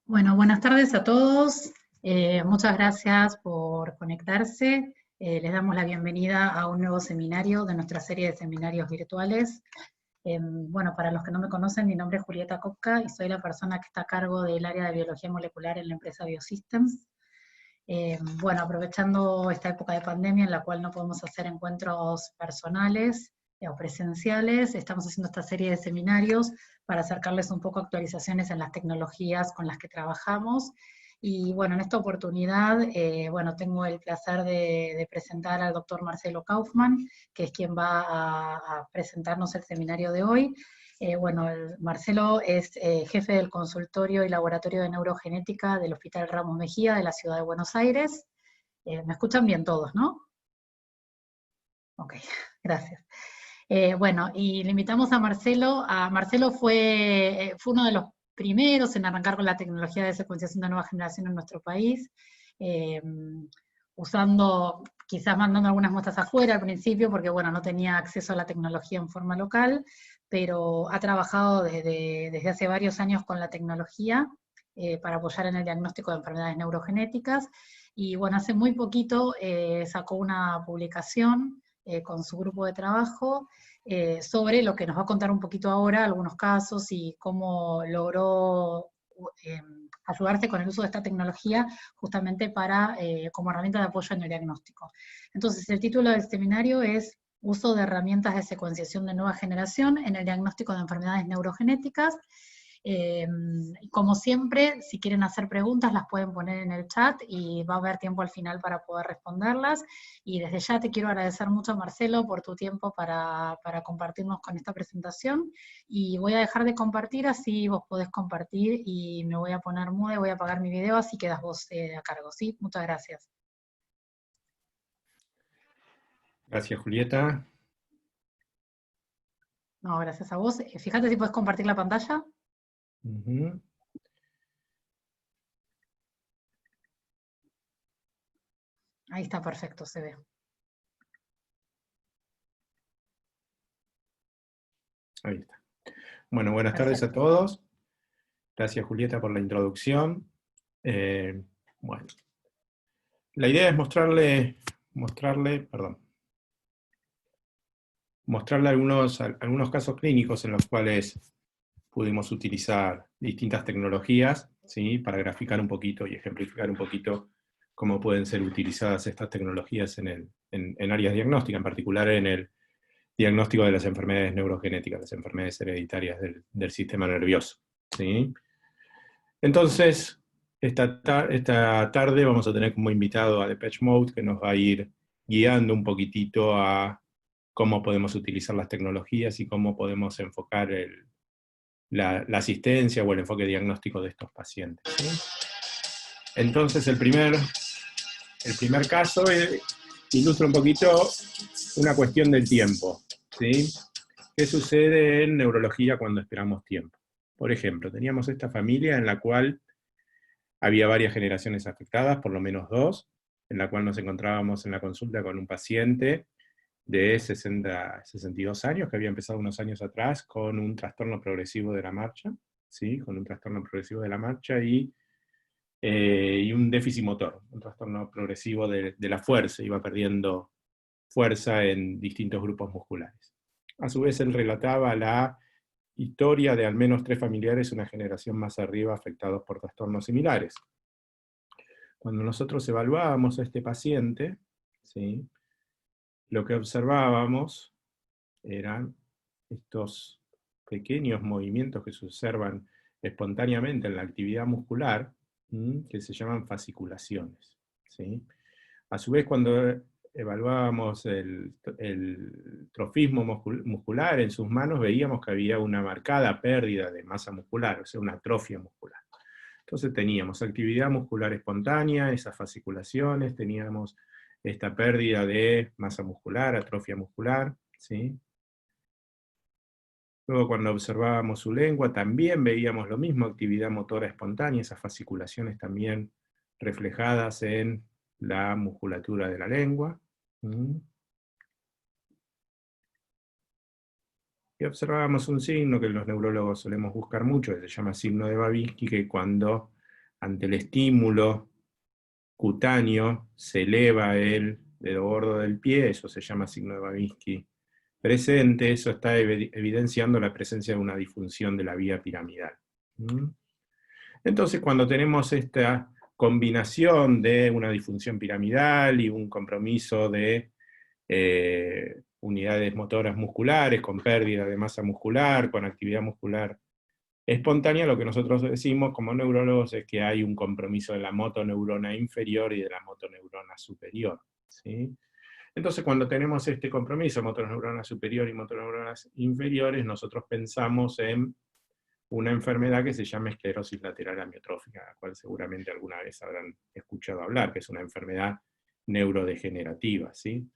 Bueno, buenas tardes a todos. Muchas gracias por conectarse. Les damos la bienvenida a un nuevo seminario de nuestra serie de seminarios virtuales. Bueno, para los que no me conocen, mi nombre es Julieta Kopka y soy la persona que está a cargo del área de biología molecular en la empresa Biosystems. Bueno, aprovechando esta época de pandemia en la cual no podemos hacer encuentros personales o presenciales, estamos haciendo esta serie de seminarios para acercarles un poco actualizaciones en las tecnologías con las que trabajamos. Y bueno, en esta oportunidad, bueno, tengo el placer de presentar al doctor Marcelo Kaufmann, que es quien va a presentarnos el seminario de hoy. Bueno, Marcelo es jefe del consultorio y laboratorio de neurogenética del Hospital Ramos Mejía de la Ciudad de Buenos Aires. Me escuchan bien todos, ¿no? Ok, gracias. Bueno, y le invitamos a Marcelo. Marcelo fue uno de los primeros en arrancar con la tecnología de secuenciación de nueva generación en nuestro país, eh, usando, quizás mandando algunas muestras afuera al principio, porque bueno, no tenía acceso a la tecnología en forma local, pero ha trabajado desde hace varios años con la tecnología para apoyar en el diagnóstico de enfermedades neurogenéticas, y bueno, hace muy poquito sacó una publicación con su grupo de trabajo sobre lo que nos va a contar un poquito ahora, algunos casos y cómo logró ayudarse con el uso de esta tecnología justamente como herramienta de apoyo en el diagnóstico. Entonces, el título del seminario es Uso de herramientas de secuenciación de nueva generación en el diagnóstico de enfermedades neurogenéticas. Como siempre, si quieren hacer preguntas las pueden poner en el chat y va a haber tiempo al final para poder responderlas. Y desde ya te quiero agradecer mucho, Marcelo, por tu tiempo para compartirnos con esta presentación. Y voy a dejar de compartir, así vos podés compartir y me voy a poner muda, voy a apagar mi video, así quedas vos a cargo, ¿sí? Muchas gracias. Gracias, Julieta. No, gracias a vos. Fíjate si podés compartir la pantalla. Ahí está, perfecto, se ve. Ahí está. Bueno, buenas tardes a Perfecto. todos. Gracias, Julieta, por la introducción. Bueno, la idea es mostrarle algunos casos clínicos en los cuales pudimos utilizar distintas tecnologías, ¿sí? Para graficar un poquito y ejemplificar un poquito cómo pueden ser utilizadas estas tecnologías en áreas diagnósticas, en particular en el diagnóstico de las enfermedades neurogenéticas, las enfermedades hereditarias del sistema nervioso, ¿sí? Entonces, esta tarde vamos a tener como invitado a Depeche Mode, que nos va a ir guiando un poquitito a cómo podemos utilizar las tecnologías y cómo podemos enfocar la asistencia o el enfoque diagnóstico de estos pacientes, ¿sí? Entonces, el primer caso ilustra un poquito una cuestión del tiempo, ¿sí? ¿Qué sucede en neurología cuando esperamos tiempo? Por ejemplo, teníamos esta familia en la cual había varias generaciones afectadas, por lo menos dos, en la cual nos encontrábamos en la consulta con un paciente de 62 años, que había empezado unos años atrás con un trastorno progresivo de la marcha, ¿sí? Con un trastorno progresivo de la marcha y un déficit motor, un trastorno progresivo de la fuerza, iba perdiendo fuerza en distintos grupos musculares. A su vez, él relataba la historia de al menos 3 familiares una generación más arriba afectados por trastornos similares. Cuando nosotros evaluábamos a este paciente, ¿sí? Lo que observábamos eran estos pequeños movimientos que se observan espontáneamente en la actividad muscular, que se llaman fasciculaciones, ¿sí? A su vez, cuando evaluábamos el trofismo muscular en sus manos, veíamos que había una marcada pérdida de masa muscular, o sea, una atrofia muscular. Entonces teníamos actividad muscular espontánea, esas fasciculaciones, teníamos esta pérdida de masa muscular, atrofia muscular, ¿sí? Luego, cuando observábamos su lengua, también veíamos lo mismo, actividad motora espontánea, esas fasciculaciones también reflejadas en la musculatura de la lengua. Y observábamos un signo que los neurólogos solemos buscar mucho, que se llama signo de Babinski, que cuando ante el estímulo cutáneo se eleva el dedo gordo del pie, eso se llama signo de Babinski presente, eso está evidenciando la presencia de una disfunción de la vía piramidal. Entonces, cuando tenemos esta combinación de una disfunción piramidal y un compromiso de unidades motoras musculares, con pérdida de masa muscular, con actividad muscular espontánea, lo que nosotros decimos como neurólogos es que hay un compromiso de la motoneurona inferior y de la motoneurona superior, ¿sí? Entonces, cuando tenemos este compromiso, motoneurona superior y motoneuronas inferiores, nosotros pensamos en una enfermedad que se llama esclerosis lateral amiotrófica, la cual seguramente alguna vez habrán escuchado hablar, que es una enfermedad neurodegenerativa, ¿sí?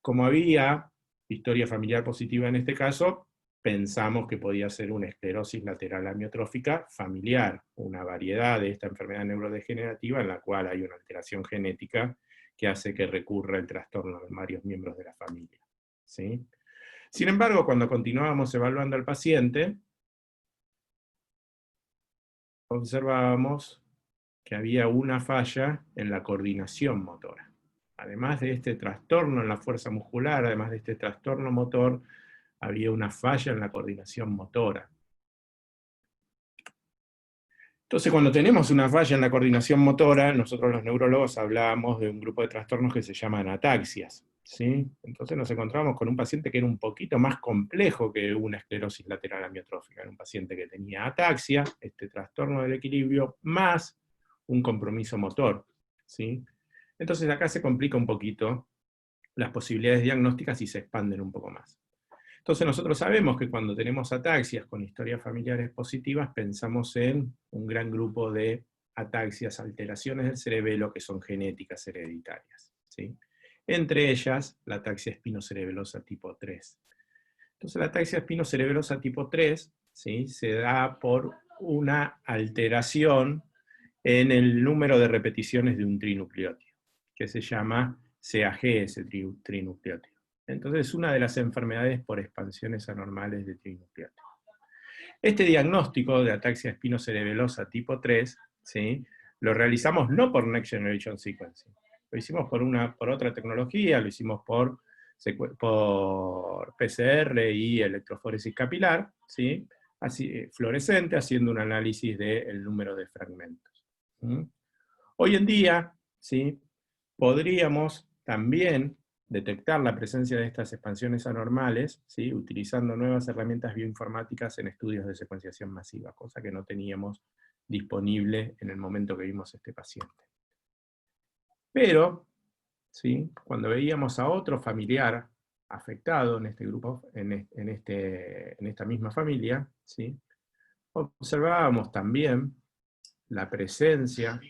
Como había historia familiar positiva en este caso, pensamos que podía ser una esclerosis lateral amiotrófica familiar, una variedad de esta enfermedad neurodegenerativa en la cual hay una alteración genética que hace que recurra el trastorno de varios miembros de la familia, ¿sí? Sin embargo, cuando continuábamos evaluando al paciente, observábamos que había una falla en la coordinación motora. Además de este trastorno en la fuerza muscular, además de este trastorno motor, había una falla en la coordinación motora. Entonces, cuando tenemos una falla en la coordinación motora, nosotros los neurólogos hablamos de un grupo de trastornos que se llaman ataxias, ¿sí? Entonces nos encontramos con un paciente que era un poquito más complejo que una esclerosis lateral amiotrófica. Era un paciente que tenía ataxia, este trastorno del equilibrio, más un compromiso motor, ¿sí? Entonces acá se complica un poquito las posibilidades diagnósticas y se expanden un poco más. Entonces nosotros sabemos que cuando tenemos ataxias con historias familiares positivas, pensamos en un gran grupo de ataxias, alteraciones del cerebelo que son genéticas hereditarias, ¿sí? Entre ellas, la ataxia espinocerebelosa tipo 3. Entonces la ataxia espinocerebelosa tipo 3, ¿sí?, se da por una alteración en el número de repeticiones de un trinucleótido, que se llama CAG, ese trinucleótido. Entonces es una de las enfermedades por expansiones anormales de trinucleótido. Este diagnóstico de ataxia espinocerebelosa tipo 3, ¿sí?, lo realizamos no por Next Generation Sequencing, lo hicimos por otra tecnología, lo hicimos por PCR y electroforesis capilar, ¿sí?, así, fluorescente, haciendo un análisis del número de fragmentos. Hoy en día, ¿sí?, podríamos también detectar la presencia de estas expansiones anormales, ¿sí?, utilizando nuevas herramientas bioinformáticas en estudios de secuenciación masiva, cosa que no teníamos disponible en el momento que vimos este paciente. Pero, ¿sí?, cuando veíamos a otro familiar afectado en este grupo, en esta misma familia, ¿sí?, observábamos también la presencia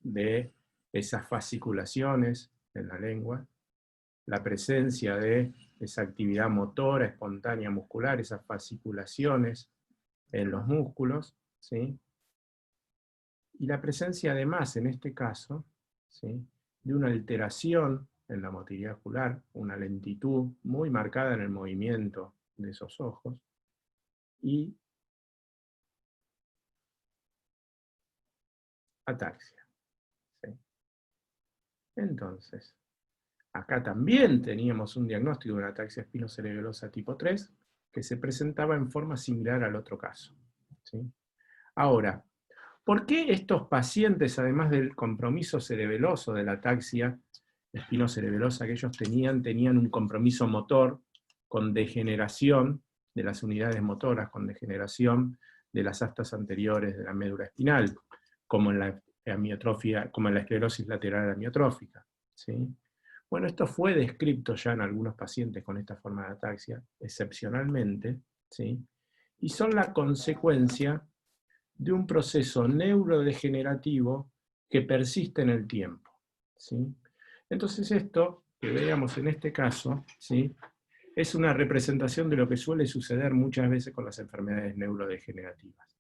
de esas fasciculaciones en la lengua, la presencia de esa actividad motora espontánea muscular, esas fasciculaciones en los músculos, ¿sí?, y la presencia además, en este caso, ¿sí?, de una alteración en la motilidad ocular, una lentitud muy marcada en el movimiento de esos ojos, y ataxia, ¿sí? Entonces, acá también teníamos un diagnóstico de una ataxia espinocerebelosa tipo 3, que se presentaba en forma similar al otro caso, ¿sí? Ahora, ¿por qué estos pacientes, además del compromiso cerebeloso de la ataxia espinocerebelosa que ellos tenían un compromiso motor con degeneración de las unidades motoras, con degeneración de las astas anteriores de la médula espinal, como en la amiotrofia, como en la esclerosis lateral amiotrófica, ¿sí? Bueno, esto fue descrito ya en algunos pacientes con esta forma de ataxia, excepcionalmente, ¿sí?, y son la consecuencia de un proceso neurodegenerativo que persiste en el tiempo, ¿sí? Entonces esto, que veamos en este caso, ¿sí?, es una representación de lo que suele suceder muchas veces con las enfermedades neurodegenerativas,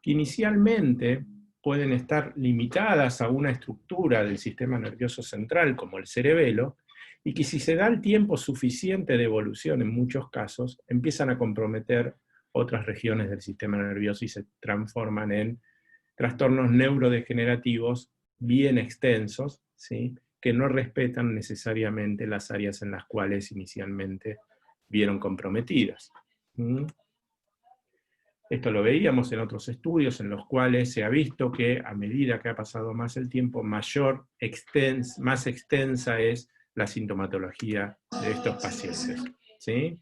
que inicialmente pueden estar limitadas a una estructura del sistema nervioso central, como el cerebelo, y que si se da el tiempo suficiente de evolución en muchos casos, empiezan a comprometer otras regiones del sistema nervioso y se transforman en trastornos neurodegenerativos bien extensos, ¿sí?, que no respetan necesariamente las áreas en las cuales inicialmente vieron comprometidas. Esto lo veíamos en otros estudios en los cuales se ha visto que a medida que ha pasado más el tiempo, más extensa es la sintomatología de estos pacientes, ¿sí?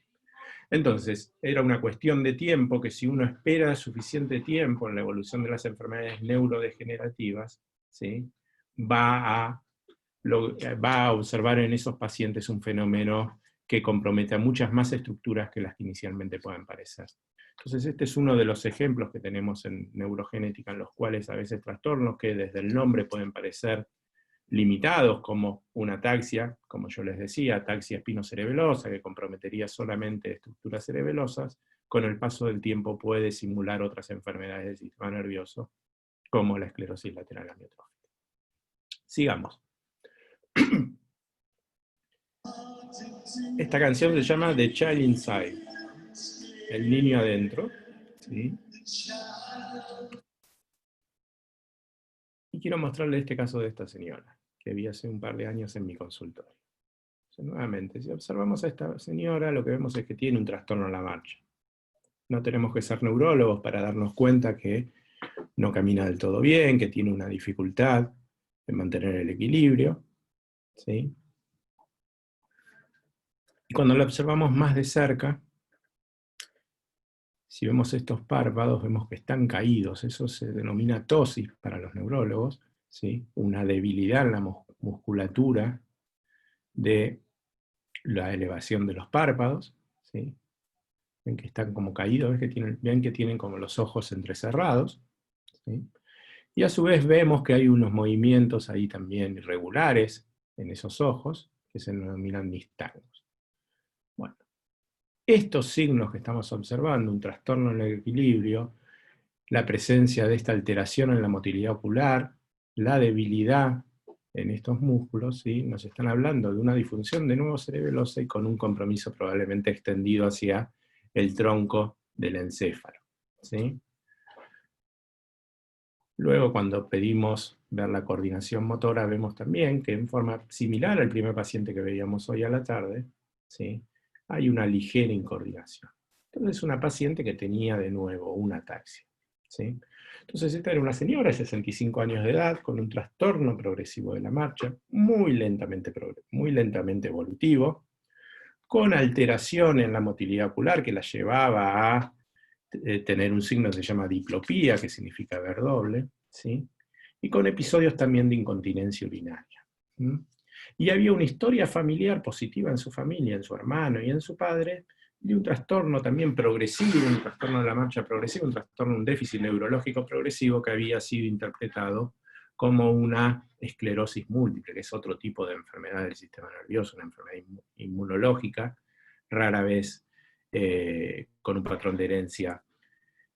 Entonces, era una cuestión de tiempo que si uno espera suficiente tiempo en la evolución de las enfermedades neurodegenerativas, ¿sí?, va a observar en esos pacientes un fenómeno que compromete a muchas más estructuras que las que inicialmente puedan parecer. Entonces este es uno de los ejemplos que tenemos en neurogenética, en los cuales a veces trastornos que desde el nombre pueden parecer limitados, como una ataxia, como yo les decía, ataxia espinocerebelosa, que comprometería solamente estructuras cerebelosas, con el paso del tiempo puede simular otras enfermedades del sistema nervioso, como la esclerosis lateral amiotrófica. Sigamos. Esta canción se llama The Child Inside, el niño adentro, ¿sí? Y quiero mostrarle este caso de esta señora, que vi hace un par de años en mi consultorio. Entonces, nuevamente, si observamos a esta señora, lo que vemos es que tiene un trastorno en la marcha. No tenemos que ser neurólogos para darnos cuenta que no camina del todo bien, que tiene una dificultad en mantener el equilibrio, ¿sí? Y cuando la observamos más de cerca, si vemos estos párpados, vemos que están caídos. Eso se denomina ptosis para los neurólogos, ¿sí?, una debilidad en la musculatura de la elevación de los párpados, ¿sí? Ven que están como caídos, ven que tienen como los ojos entrecerrados, ¿sí? Y a su vez vemos que hay unos movimientos ahí también irregulares en esos ojos, que se denominan nistagmos. Bueno, estos signos que estamos observando, un trastorno en el equilibrio, la presencia de esta alteración en la motilidad ocular, la debilidad en estos músculos, ¿sí?, nos están hablando de una disfunción de nuevo cerebelosa y con un compromiso probablemente extendido hacia el tronco del encéfalo, ¿sí? Luego, cuando pedimos ver la coordinación motora, vemos también que en forma similar al primer paciente que veíamos hoy a la tarde, ¿sí?, hay una ligera incoordinación. Entonces es una paciente que tenía de nuevo una ataxia, ¿sí? Entonces esta era una señora de 65 años de edad con un trastorno progresivo de la marcha, muy lentamente evolutivo, con alteración en la motilidad ocular que la llevaba a tener un signo que se llama diplopía, que significa ver doble, ¿sí?, y con episodios también de incontinencia urinaria. Y había una historia familiar positiva en su familia, en su hermano y en su padre, de un trastorno también progresivo, un trastorno de la marcha progresivo, un déficit neurológico progresivo que había sido interpretado como una esclerosis múltiple, que es otro tipo de enfermedad del sistema nervioso, una enfermedad inmunológica, rara vez con un patrón de herencia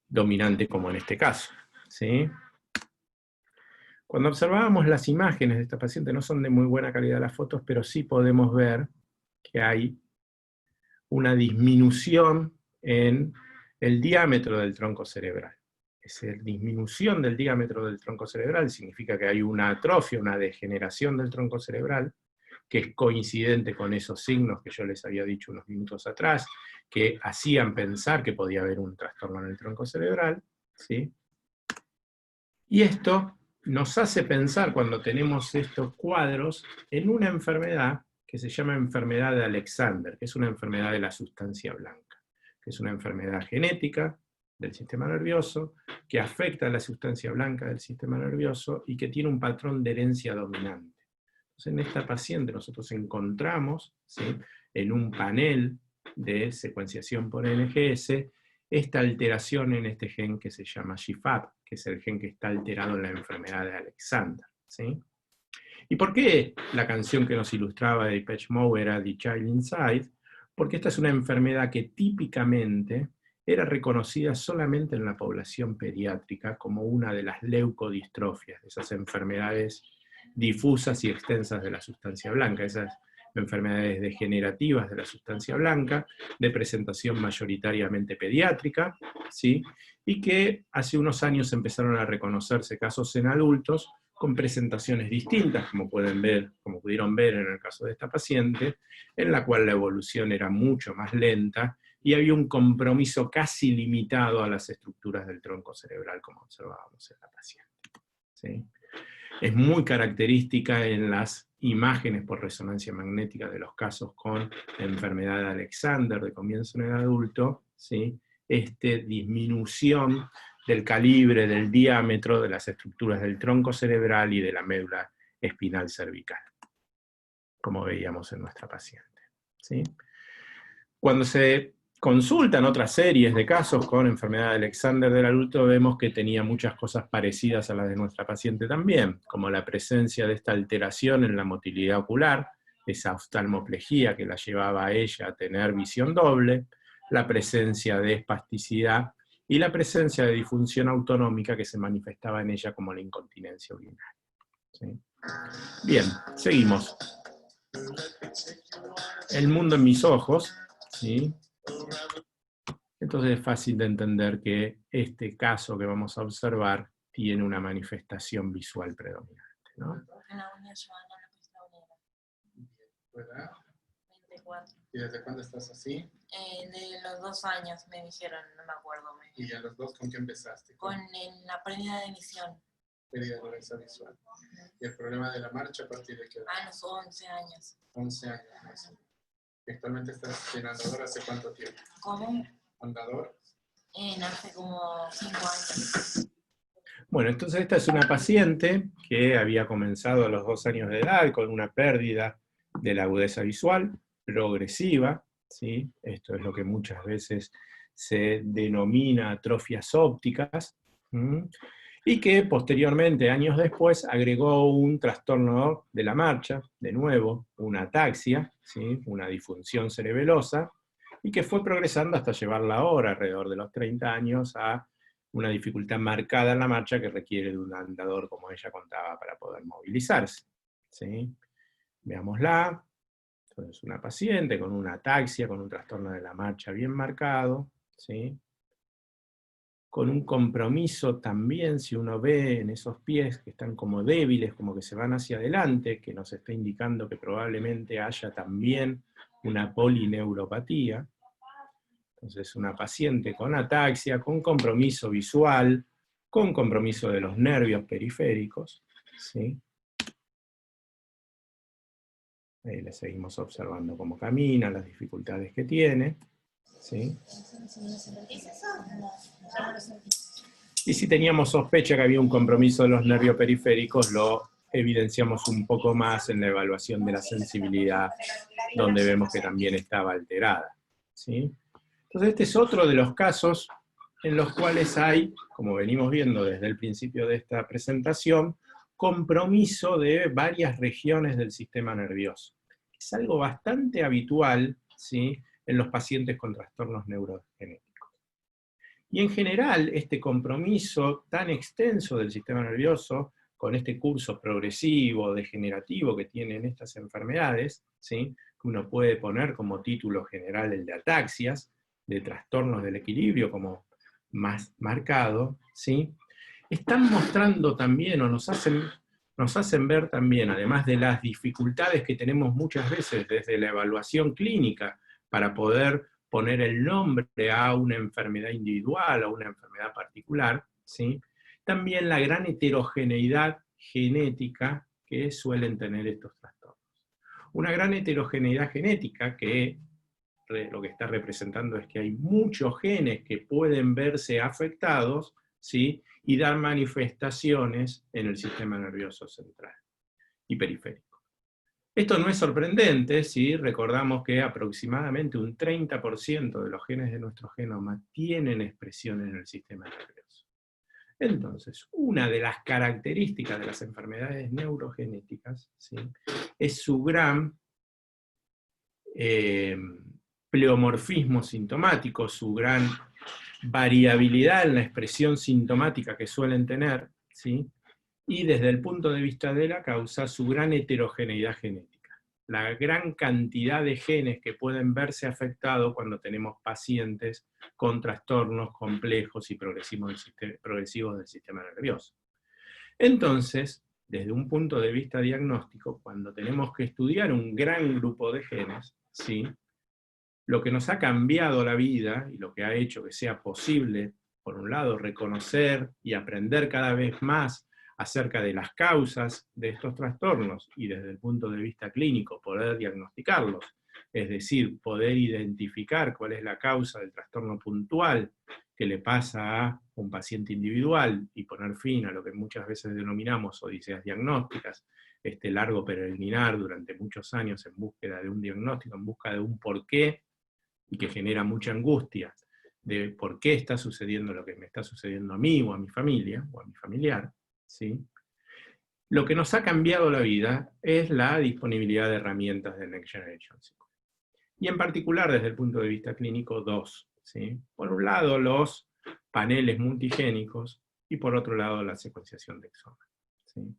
dominante como en este caso, ¿sí? Cuando observábamos las imágenes de esta paciente, no son de muy buena calidad las fotos, pero sí podemos ver que hay una disminución en el diámetro del tronco cerebral. Esa disminución del diámetro del tronco cerebral significa que hay una atrofia, una degeneración del tronco cerebral, que es coincidente con esos signos que yo les había dicho unos minutos atrás, que hacían pensar que podía haber un trastorno en el tronco cerebral, ¿sí? Y esto nos hace pensar, cuando tenemos estos cuadros, en una enfermedad que se llama enfermedad de Alexander, que es una enfermedad de la sustancia blanca, que es una enfermedad genética del sistema nervioso, que afecta a la sustancia blanca del sistema nervioso y que tiene un patrón de herencia dominante. Entonces, en esta paciente nosotros encontramos, ¿sí?, en un panel de secuenciación por NGS, esta alteración en este gen que se llama GFAP, que es el gen que está alterado en la enfermedad de Alexander, ¿sí? ¿Y por qué la canción que nos ilustraba de Depeche Mode era The Child Inside? Porque esta es una enfermedad que típicamente era reconocida solamente en la población pediátrica como una de las leucodistrofias, esas enfermedades difusas y extensas de la sustancia blanca, esas enfermedades degenerativas de la sustancia blanca, de presentación mayoritariamente pediátrica, ¿sí? Y que hace unos años empezaron a reconocerse casos en adultos con presentaciones distintas, como pudieron ver en el caso de esta paciente, en la cual la evolución era mucho más lenta y había un compromiso casi limitado a las estructuras del tronco cerebral, como observábamos en la paciente, ¿sí? Es muy característica en las imágenes por resonancia magnética de los casos con enfermedad de Alexander de comienzo en el adulto, ¿sí? Disminución del calibre, del diámetro de las estructuras del tronco cerebral y de la médula espinal cervical, como veíamos en nuestra paciente, ¿sí? Cuando se consultan otras series de casos con enfermedad de Alexander del adulto, vemos que tenía muchas cosas parecidas a las de nuestra paciente también, como la presencia de esta alteración en la motilidad ocular, esa oftalmoplegia que la llevaba a ella a tener visión doble, la presencia de espasticidad y la presencia de disfunción autonómica que se manifestaba en ella como la incontinencia urinaria, ¿sí? Bien, seguimos. El mundo en mis ojos, ¿sí? Entonces es fácil de entender que este caso que vamos a observar tiene una manifestación visual predominante, ¿no? La uña Joana López Laurera. ¿Tu edad? 24. ¿Y desde cuándo estás así? De los 2 años me dijeron, no me acuerdo. ¿Y a los 2 con qué empezaste? Con la pérdida de visión. Pérdida de esa visual. ¿Y el problema de la marcha a partir de qué edad? A los 11 años. 11 años. Más. ¿Y actualmente estás en andador hace cuánto tiempo? ¿Cómo? ¿Andador? Hace como 5 años. Bueno, entonces esta es una paciente que había comenzado a los 2 años de edad con una pérdida de la agudeza visual progresiva, ¿sí? Esto es lo que muchas veces se denomina atrofias ópticas, ¿sí? Y que posteriormente, años después, agregó un trastorno de la marcha, de nuevo, una ataxia, ¿sí? Una disfunción cerebelosa, y que fue progresando hasta llevarla ahora, alrededor de los 30 años, a una dificultad marcada en la marcha que requiere de un andador, como ella contaba, para poder movilizarse, ¿sí? Veámosla. Entonces, una paciente con una ataxia, con un trastorno de la marcha bien marcado, ¿sí? Con un compromiso también, si uno ve en esos pies que están como débiles, como que se van hacia adelante, que nos está indicando que probablemente haya también una polineuropatía. Entonces, una paciente con ataxia, con compromiso visual, con compromiso de los nervios periféricos, ¿sí? Ahí le seguimos observando cómo camina, las dificultades que tiene, ¿sí? Y si teníamos sospecha que había un compromiso de los nervios periféricos, lo evidenciamos un poco más en la evaluación de la sensibilidad, donde vemos que también estaba alterada, ¿sí? Entonces este es otro de los casos en los cuales hay, como venimos viendo desde el principio de esta presentación, compromiso de varias regiones del sistema nervioso. Es algo bastante habitual, ¿sí?, en los pacientes con trastornos neurogenéticos. Y en general, este compromiso tan extenso del sistema nervioso, con este curso progresivo, degenerativo que tienen estas enfermedades, ¿sí?, que uno puede poner como título general el de ataxias, de trastornos del equilibrio como más marcado, ¿sí?, están mostrando también, o nos hacen ver también, además de las dificultades que tenemos muchas veces desde la evaluación clínica para poder poner el nombre a una enfermedad individual o una enfermedad particular, ¿sí?, también la gran heterogeneidad genética que suelen tener estos trastornos. Una gran heterogeneidad genética que lo que está representando es que hay muchos genes que pueden verse afectados, ¿sí?, y dar manifestaciones en el sistema nervioso central y periférico. Esto no es sorprendente si recordamos que aproximadamente un 30% de los genes de nuestro genoma tienen expresión en el sistema nervioso. Entonces, una de las características de las enfermedades neurogenéticas, ¿sí?, es su gran pleomorfismo sintomático, su gran variabilidad en la expresión sintomática que suelen tener, ¿sí?, y desde el punto de vista de la causa, su gran heterogeneidad genética. la gran cantidad de genes que pueden verse afectados cuando tenemos pacientes con trastornos complejos y progresivos del sistema nervioso. Entonces, desde un punto de vista diagnóstico, cuando tenemos que estudiar un gran grupo de genes, ¿sí?, lo que nos ha cambiado la vida y lo que ha hecho que sea posible, por un lado, reconocer y aprender cada vez más acerca de las causas de estos trastornos y desde el punto de vista clínico poder diagnosticarlos, es decir, poder identificar cuál es la causa del trastorno puntual que le pasa a un paciente individual y poner fin a lo que muchas veces denominamos odiseas diagnósticas, este largo peregrinar durante muchos años en búsqueda de un diagnóstico, en busca de un porqué, y que genera mucha angustia de por qué está sucediendo lo que me está sucediendo a mí o a mi familia o a mi familiar, ¿sí? Lo que nos ha cambiado la vida es la disponibilidad de herramientas de Next Generation Sequencing. Y en particular desde el punto de vista clínico, dos, ¿sí? Por un lado los paneles multigénicos y por otro lado la secuenciación de exoma, ¿sí?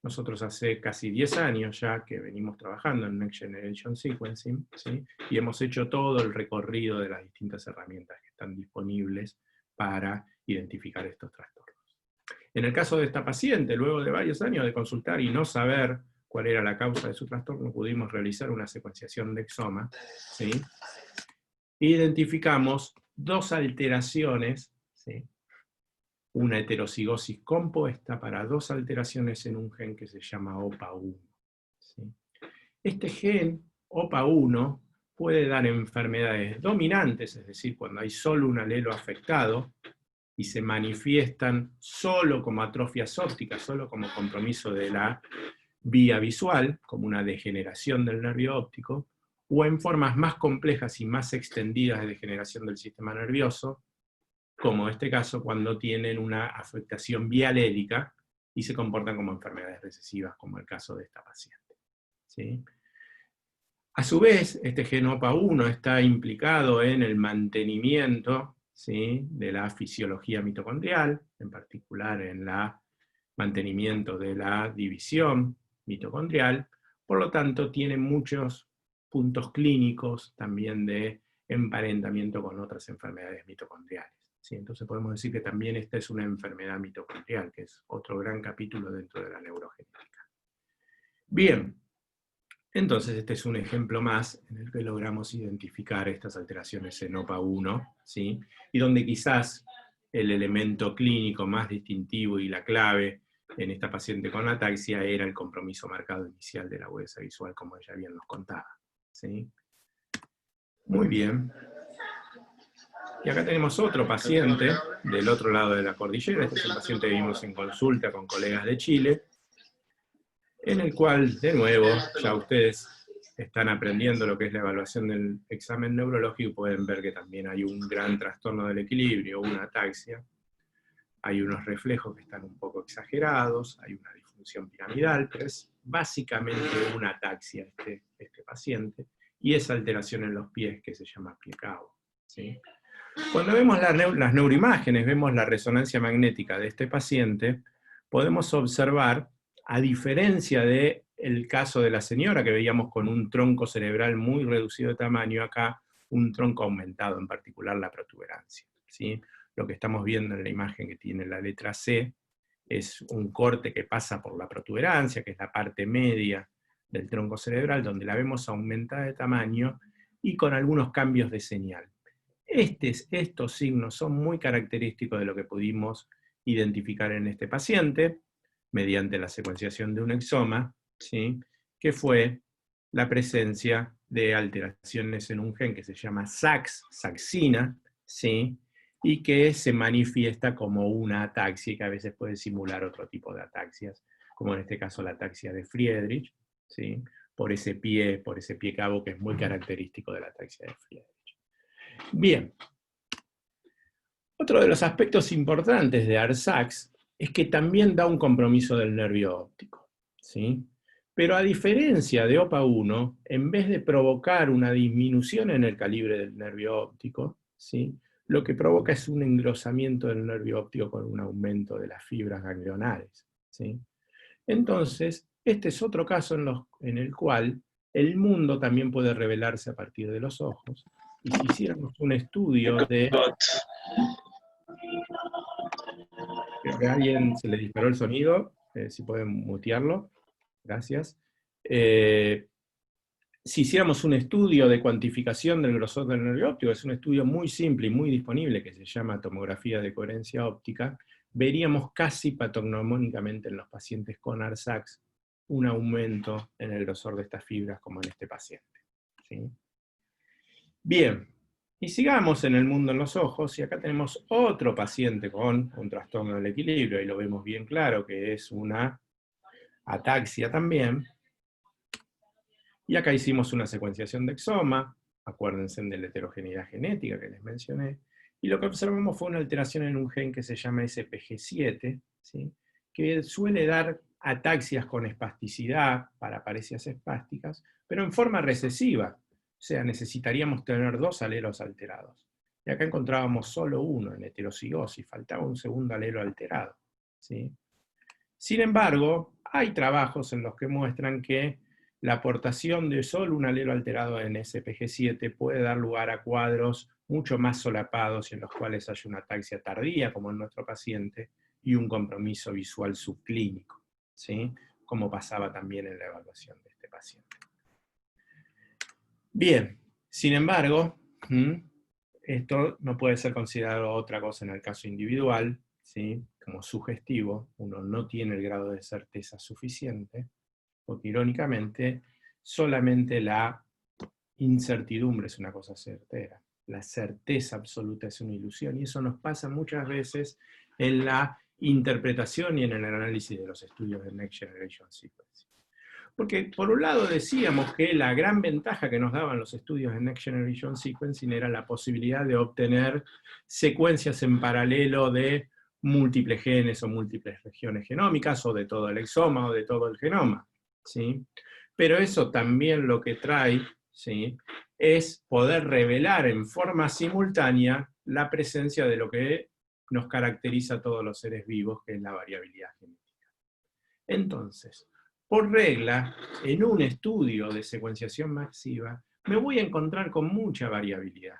Nosotros hace casi 10 años ya que venimos trabajando en Next Generation Sequencing, ¿sí?, y hemos hecho todo el recorrido de las distintas herramientas que están disponibles para identificar estos trastornos. En el caso de esta paciente, luego de varios años de consultar y no saber cuál era la causa de su trastorno, pudimos realizar una secuenciación de exoma, ¿sí? Identificamos dos alteraciones, ¿sí?, una heterocigosis compuesta para dos alteraciones en un gen que se llama OPA1. ¿Sí? Este gen, OPA1, puede dar enfermedades dominantes, es decir, cuando hay solo un alelo afectado, y se manifiestan solo como atrofias ópticas, solo como compromiso de la vía visual, como una degeneración del nervio óptico, o en formas más complejas y más extendidas de degeneración del sistema nervioso, como este caso cuando tienen una afectación bialélica y se comportan como enfermedades recesivas, como el caso de esta paciente, ¿sí? A su vez, este gen OPA1 está implicado en el mantenimiento, ¿sí?, de la fisiología mitocondrial, en particular en el mantenimiento de la división mitocondrial, por lo tanto tiene muchos puntos clínicos también de emparentamiento con otras enfermedades mitocondriales. ¿Sí? Entonces podemos decir que también esta es una enfermedad mitocondrial, que es otro gran capítulo dentro de la neurogenética. Bien, entonces este es un ejemplo más en el que logramos identificar estas alteraciones en OPA1, ¿sí?, y donde quizás el elemento clínico más distintivo y la clave en esta paciente con ataxia era el compromiso marcado inicial de la agudeza visual, como ella bien nos contaba, ¿sí? Muy bien. Y acá tenemos otro paciente del otro lado de la cordillera. Este es un paciente que vimos en consulta con colegas de Chile, en el cual, de nuevo, ya ustedes están aprendiendo lo que es la evaluación del examen neurológico y pueden ver que también hay un gran trastorno del equilibrio, una ataxia. Hay unos reflejos que están un poco exagerados, hay una disfunción piramidal, pero es básicamente una ataxia este paciente, y esa alteración en los pies que se llama pie cabo, ¿sí? Cuando vemos las neuroimágenes, vemos la resonancia magnética de este paciente, podemos observar, a diferencia del caso de la señora que veíamos con un tronco cerebral muy reducido de tamaño, acá un tronco aumentado, en particular la protuberancia, ¿sí? Lo que estamos viendo en la imagen que tiene la letra C es un corte que pasa por la protuberancia, que es la parte media del tronco cerebral, donde la vemos aumentada de tamaño y con algunos cambios de señal. Estos signos son muy característicos de lo que pudimos identificar en este paciente, mediante la secuenciación de un exoma, ¿sí?, que fue la presencia de alteraciones en un gen que se llama saxina, ¿sí?, y que se manifiesta como una ataxia, y que a veces puede simular otro tipo de ataxias, como en este caso la ataxia de Friedreich, ¿sí?, por ese pie cabo que es muy característico de la ataxia de Friedreich. Bien, otro de los aspectos importantes de ARSAX es que también da un compromiso del nervio óptico, ¿sí? Pero a diferencia de OPA1, en vez de provocar una disminución en el calibre del nervio óptico, ¿sí?, lo que provoca es un engrosamiento del nervio óptico con un aumento de las fibras ganglionares, ¿sí? Entonces, este es otro caso en el cual el mundo también puede revelarse a partir de los ojos. Y si hiciéramos un estudio de... Creo que a alguien se le disparó el sonido, si pueden mutearlo, gracias. Si hiciéramos un estudio de cuantificación del grosor del nervio óptico, es un estudio muy simple y muy disponible que se llama tomografía de coherencia óptica, veríamos casi patognomónicamente en los pacientes con ARSAX un aumento en el grosor de estas fibras como en este paciente. ¿Sí? Bien, y sigamos en el mundo en los ojos, y acá tenemos otro paciente con un trastorno del equilibrio, y lo vemos bien claro que es una ataxia también. Y acá hicimos una secuenciación de exoma, acuérdense de la heterogeneidad genética que les mencioné, y lo que observamos fue una alteración en un gen que se llama SPG7, ¿sí? Que suele dar ataxias con espasticidad, paraparesias espásticas, pero en forma recesiva, o sea, necesitaríamos tener 2 alelos alterados. Y acá encontrábamos solo uno en heterocigosis, faltaba un segundo alelo alterado, ¿sí? Sin embargo, hay trabajos en los que muestran que la aportación de solo un alelo alterado en SPG7 puede dar lugar a cuadros mucho más solapados y en los cuales hay una ataxia tardía, como en nuestro paciente, y un compromiso visual subclínico, ¿sí? Como pasaba también en la evaluación de este paciente. Bien, sin embargo, esto no puede ser considerado otra cosa en el caso individual, ¿sí? Como sugestivo, uno no tiene el grado de certeza suficiente, porque irónicamente, solamente la incertidumbre es una cosa certera. La certeza absoluta es una ilusión, y eso nos pasa muchas veces en la interpretación y en el análisis de los estudios de Next Generation Sequencing. Porque por un lado decíamos que la gran ventaja que nos daban los estudios de Next Generation Sequencing era la posibilidad de obtener secuencias en paralelo de múltiples genes o múltiples regiones genómicas, o de todo el exoma o de todo el genoma, ¿sí? Pero eso también lo que trae, ¿sí?, es poder revelar en forma simultánea la presencia de lo que nos caracteriza a todos los seres vivos, que es la variabilidad genética. Entonces, por regla, en un estudio de secuenciación masiva, me voy a encontrar con mucha variabilidad.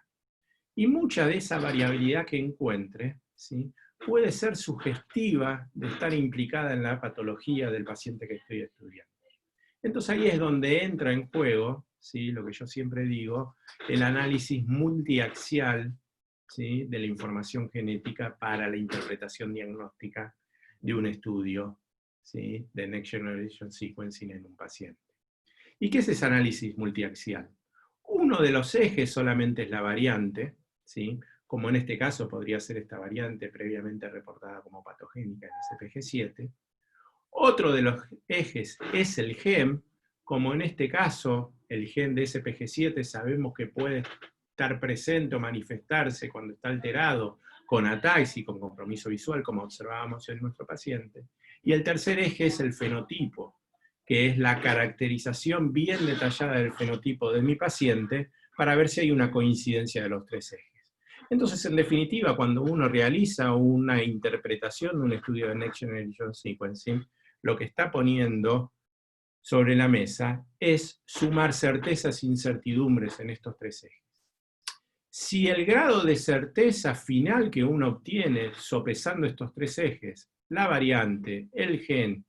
Y mucha de esa variabilidad que encuentre, ¿sí?, puede ser sugestiva de estar implicada en la patología del paciente que estoy estudiando. Entonces ahí es donde entra en juego, ¿sí?, lo que yo siempre digo, el análisis multiaxial, ¿sí?, de la información genética para la interpretación diagnóstica de un estudio, ¿sí?, de Next Generation Sequencing en un paciente. ¿Y qué es ese análisis multiaxial? Uno de los ejes solamente es la variante, ¿sí?, como en este caso podría ser esta variante previamente reportada como patogénica en SPG7. Otro de los ejes es el gen, como en este caso el gen de SPG7 sabemos que puede estar presente o manifestarse cuando está alterado con ataxia y con compromiso visual, como observábamos en nuestro paciente. Y el tercer eje es el fenotipo, que es la caracterización bien detallada del fenotipo de mi paciente para ver si hay una coincidencia de los 3 ejes. Entonces, en definitiva, cuando uno realiza una interpretación de un estudio de Next Generation Sequencing, lo que está poniendo sobre la mesa es sumar certezas e incertidumbres en estos 3 ejes. Si el grado de certeza final que uno obtiene sopesando estos 3 ejes, la variante, el gen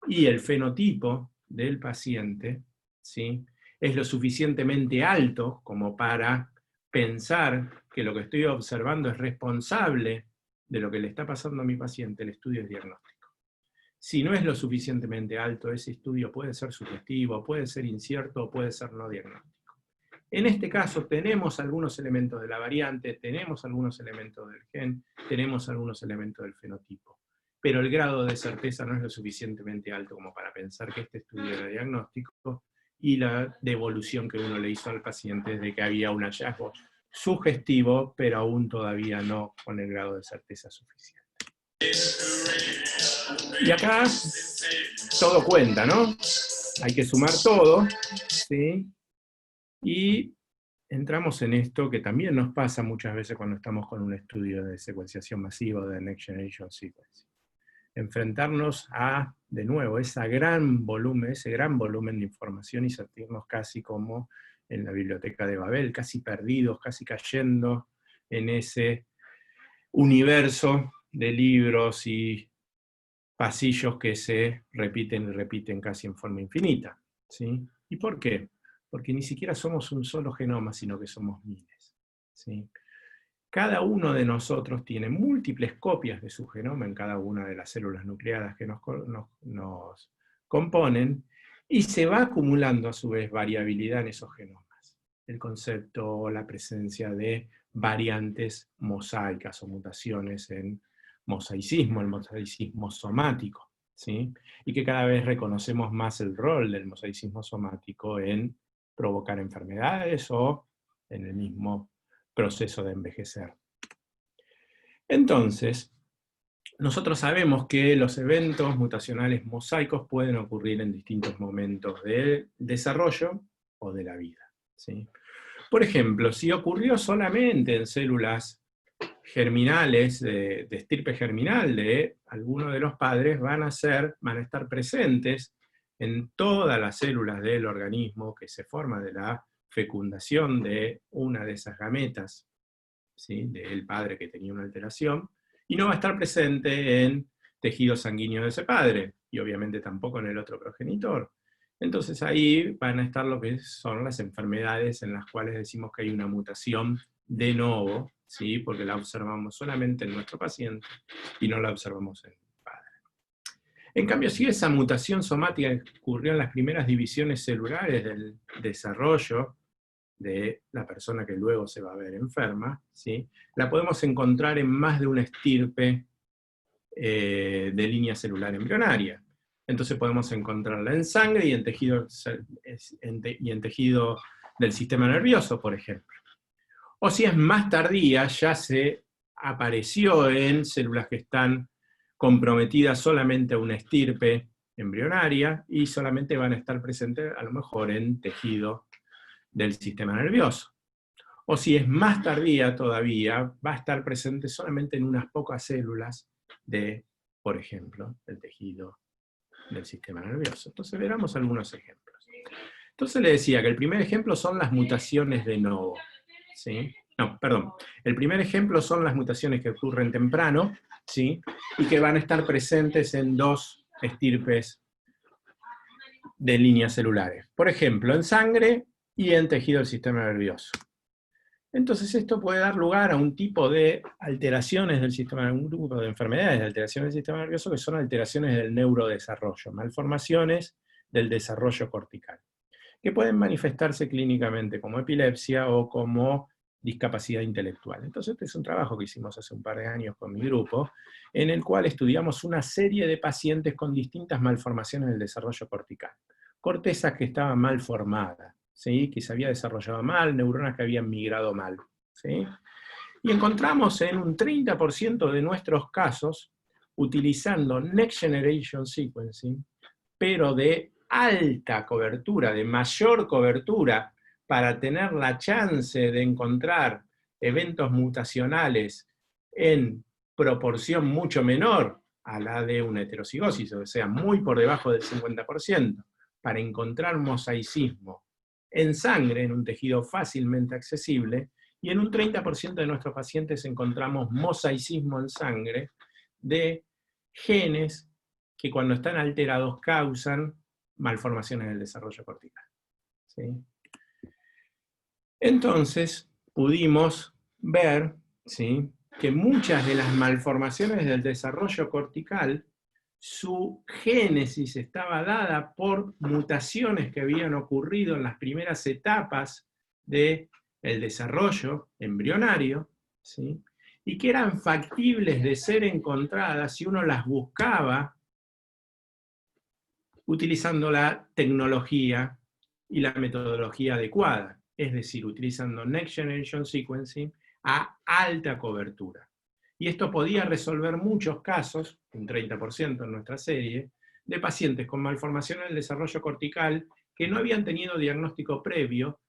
y el fenotipo del paciente, ¿sí?, es lo suficientemente alto como para pensar que lo que estoy observando es responsable de lo que le está pasando a mi paciente, el estudio es diagnóstico. Si no es lo suficientemente alto, ese estudio puede ser sugestivo, puede ser incierto, puede ser no diagnóstico. En este caso tenemos algunos elementos de la variante, tenemos algunos elementos del gen, tenemos algunos elementos del fenotipo, pero el grado de certeza no es lo suficientemente alto como para pensar que este estudio era diagnóstico, y la devolución que uno le hizo al paciente es de que había un hallazgo sugestivo, pero aún todavía no con el grado de certeza suficiente. Y acá todo cuenta, ¿no? Hay que sumar todo, ¿sí? Y entramos en esto que también nos pasa muchas veces cuando estamos con un estudio de secuenciación masiva de Next Generation Sequencing. enfrentarnos a, de nuevo, ese gran volumen de información y sentirnos casi como en la biblioteca de Babel, casi perdidos, casi cayendo en ese universo de libros y pasillos que se repiten y repiten casi en forma infinita, ¿sí? ¿Y por qué? Porque ni siquiera somos un solo genoma, sino que somos miles, ¿sí? Cada uno de nosotros tiene múltiples copias de su genoma en cada una de las células nucleadas que nos componen, y se va acumulando a su vez variabilidad en esos genomas. El concepto, la presencia de variantes mosaicas o mutaciones en mosaicismo, el mosaicismo somático, ¿sí? Y que cada vez reconocemos más el rol del mosaicismo somático en provocar enfermedades o en el mismo proceso de envejecer. Entonces, nosotros sabemos que los eventos mutacionales mosaicos pueden ocurrir en distintos momentos del desarrollo o de la vida, ¿sí? Por ejemplo, si ocurrió solamente en células germinales, de estirpe germinal de alguno de los padres, van a estar presentes en todas las células del organismo que se forma de la fecundación de una de esas gametas, ¿sí? Del padre que tenía una alteración, y no va a estar presente en tejido sanguíneo de ese padre, y obviamente tampoco en el otro progenitor. Entonces ahí van a estar lo que son las enfermedades en las cuales decimos que hay una mutación de novo, ¿sí? Porque la observamos solamente en nuestro paciente y no la observamos en el padre. En cambio, si esa mutación somática ocurrió en las primeras divisiones celulares del desarrollo de la persona que luego se va a ver enferma, ¿sí? La podemos encontrar en más de una estirpe de línea celular embrionaria. Entonces podemos encontrarla en sangre y en tejido del sistema nervioso, por ejemplo. O si es más tardía, ya se apareció en células que están comprometidas solamente a una estirpe embrionaria y solamente van a estar presentes a lo mejor en tejido del sistema nervioso. O si es más tardía todavía, va a estar presente solamente en unas pocas células de, por ejemplo, el tejido del sistema nervioso. Entonces veamos algunos ejemplos. Entonces le decía que el primer ejemplo son las mutaciones de novo, ¿sí? No, perdón. El primer ejemplo son las mutaciones que ocurren temprano, ¿sí? Y que van a estar presentes en dos estirpes de líneas celulares. Por ejemplo, en sangre y en tejido del sistema nervioso. Entonces esto puede dar lugar a un tipo de alteraciones del sistema, un grupo de enfermedades de alteraciones del sistema nervioso que son alteraciones del neurodesarrollo, malformaciones del desarrollo cortical, que pueden manifestarse clínicamente como epilepsia o como discapacidad intelectual. Entonces este es un trabajo que hicimos hace un par de años con mi grupo, en el cual estudiamos una serie de pacientes con distintas malformaciones del desarrollo cortical. Cortezas que estaban mal formadas, ¿sí? Que se había desarrollado mal, neuronas que habían migrado mal, ¿sí? Y encontramos en un 30% de nuestros casos, utilizando Next Generation Sequencing, pero de alta cobertura, de mayor cobertura, para tener la chance de encontrar eventos mutacionales en proporción mucho menor a la de una heterocigosis, o sea, muy por debajo del 50%, para encontrar mosaicismo en sangre, en un tejido fácilmente accesible, y en un 30% de nuestros pacientes encontramos mosaicismo en sangre de genes que cuando están alterados causan malformaciones del desarrollo cortical, ¿sí? Entonces pudimos ver, ¿sí?, que muchas de las malformaciones del desarrollo cortical, su génesis estaba dada por mutaciones que habían ocurrido en las primeras etapas del desarrollo embrionario, ¿sí?, y que eran factibles de ser encontradas si uno las buscaba utilizando la tecnología y la metodología adecuada, es decir, utilizando Next Generation Sequencing a alta cobertura. Y esto podía resolver muchos casos, un 30% en nuestra serie, de pacientes con malformación en el desarrollo cortical que no habían tenido diagnóstico previo,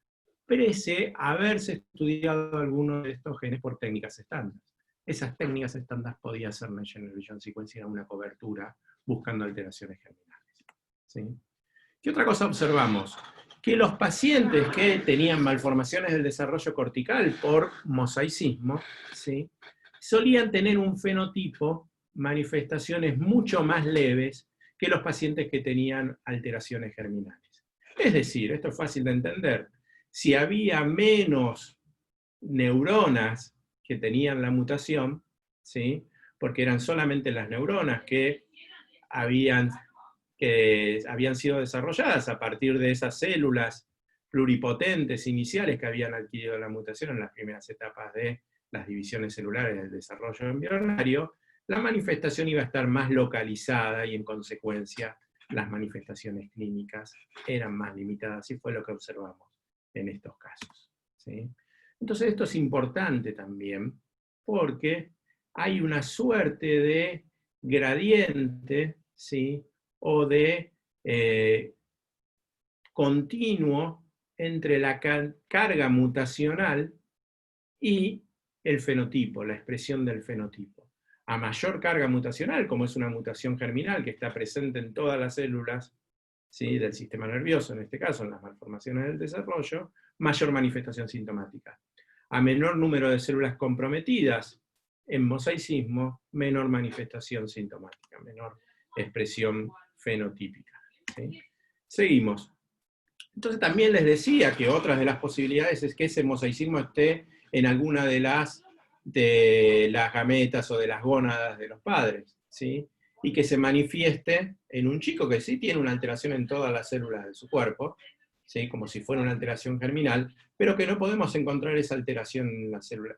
pese a haberse estudiado algunos de estos genes por técnicas estándar. esas técnicas estándar podía hacer Next Generation Sequencing a una cobertura buscando alteraciones germinales. ¿Sí? ¿Qué otra cosa observamos? Que los pacientes que tenían malformaciones del desarrollo cortical por mosaicismo, ¿sí?, solían tener un fenotipo, manifestaciones mucho más leves que los pacientes que tenían alteraciones germinales. Es decir, esto es fácil de entender, si había menos neuronas que tenían la mutación, ¿sí?, porque eran solamente las neuronas que habían sido desarrolladas a partir de esas células pluripotentes iniciales que habían adquirido la mutación en las primeras etapas de las divisiones celulares del desarrollo embrionario, la manifestación iba a estar más localizada y en consecuencia las manifestaciones clínicas eran más limitadas, y fue lo que observamos en estos casos. ¿Sí? Entonces esto es importante también porque hay una suerte de gradiente, ¿sí?, o de continuo entre la carga mutacional y el fenotipo, la expresión del fenotipo. A mayor carga mutacional, como es una mutación germinal que está presente en todas las células, ¿sí?, del sistema nervioso, en este caso en las malformaciones del desarrollo, mayor manifestación sintomática. A menor número de células comprometidas en mosaicismo, menor manifestación sintomática, menor expresión fenotípica. ¿Sí? Seguimos. Entonces también les decía que otra de las posibilidades es que ese mosaicismo esté en alguna de las gametas o de las gónadas de los padres, ¿sí?, y que se manifieste en un chico que sí tiene una alteración en todas las células de su cuerpo, ¿sí?, como si fuera una alteración germinal, pero que no podemos encontrar esa alteración en la célula,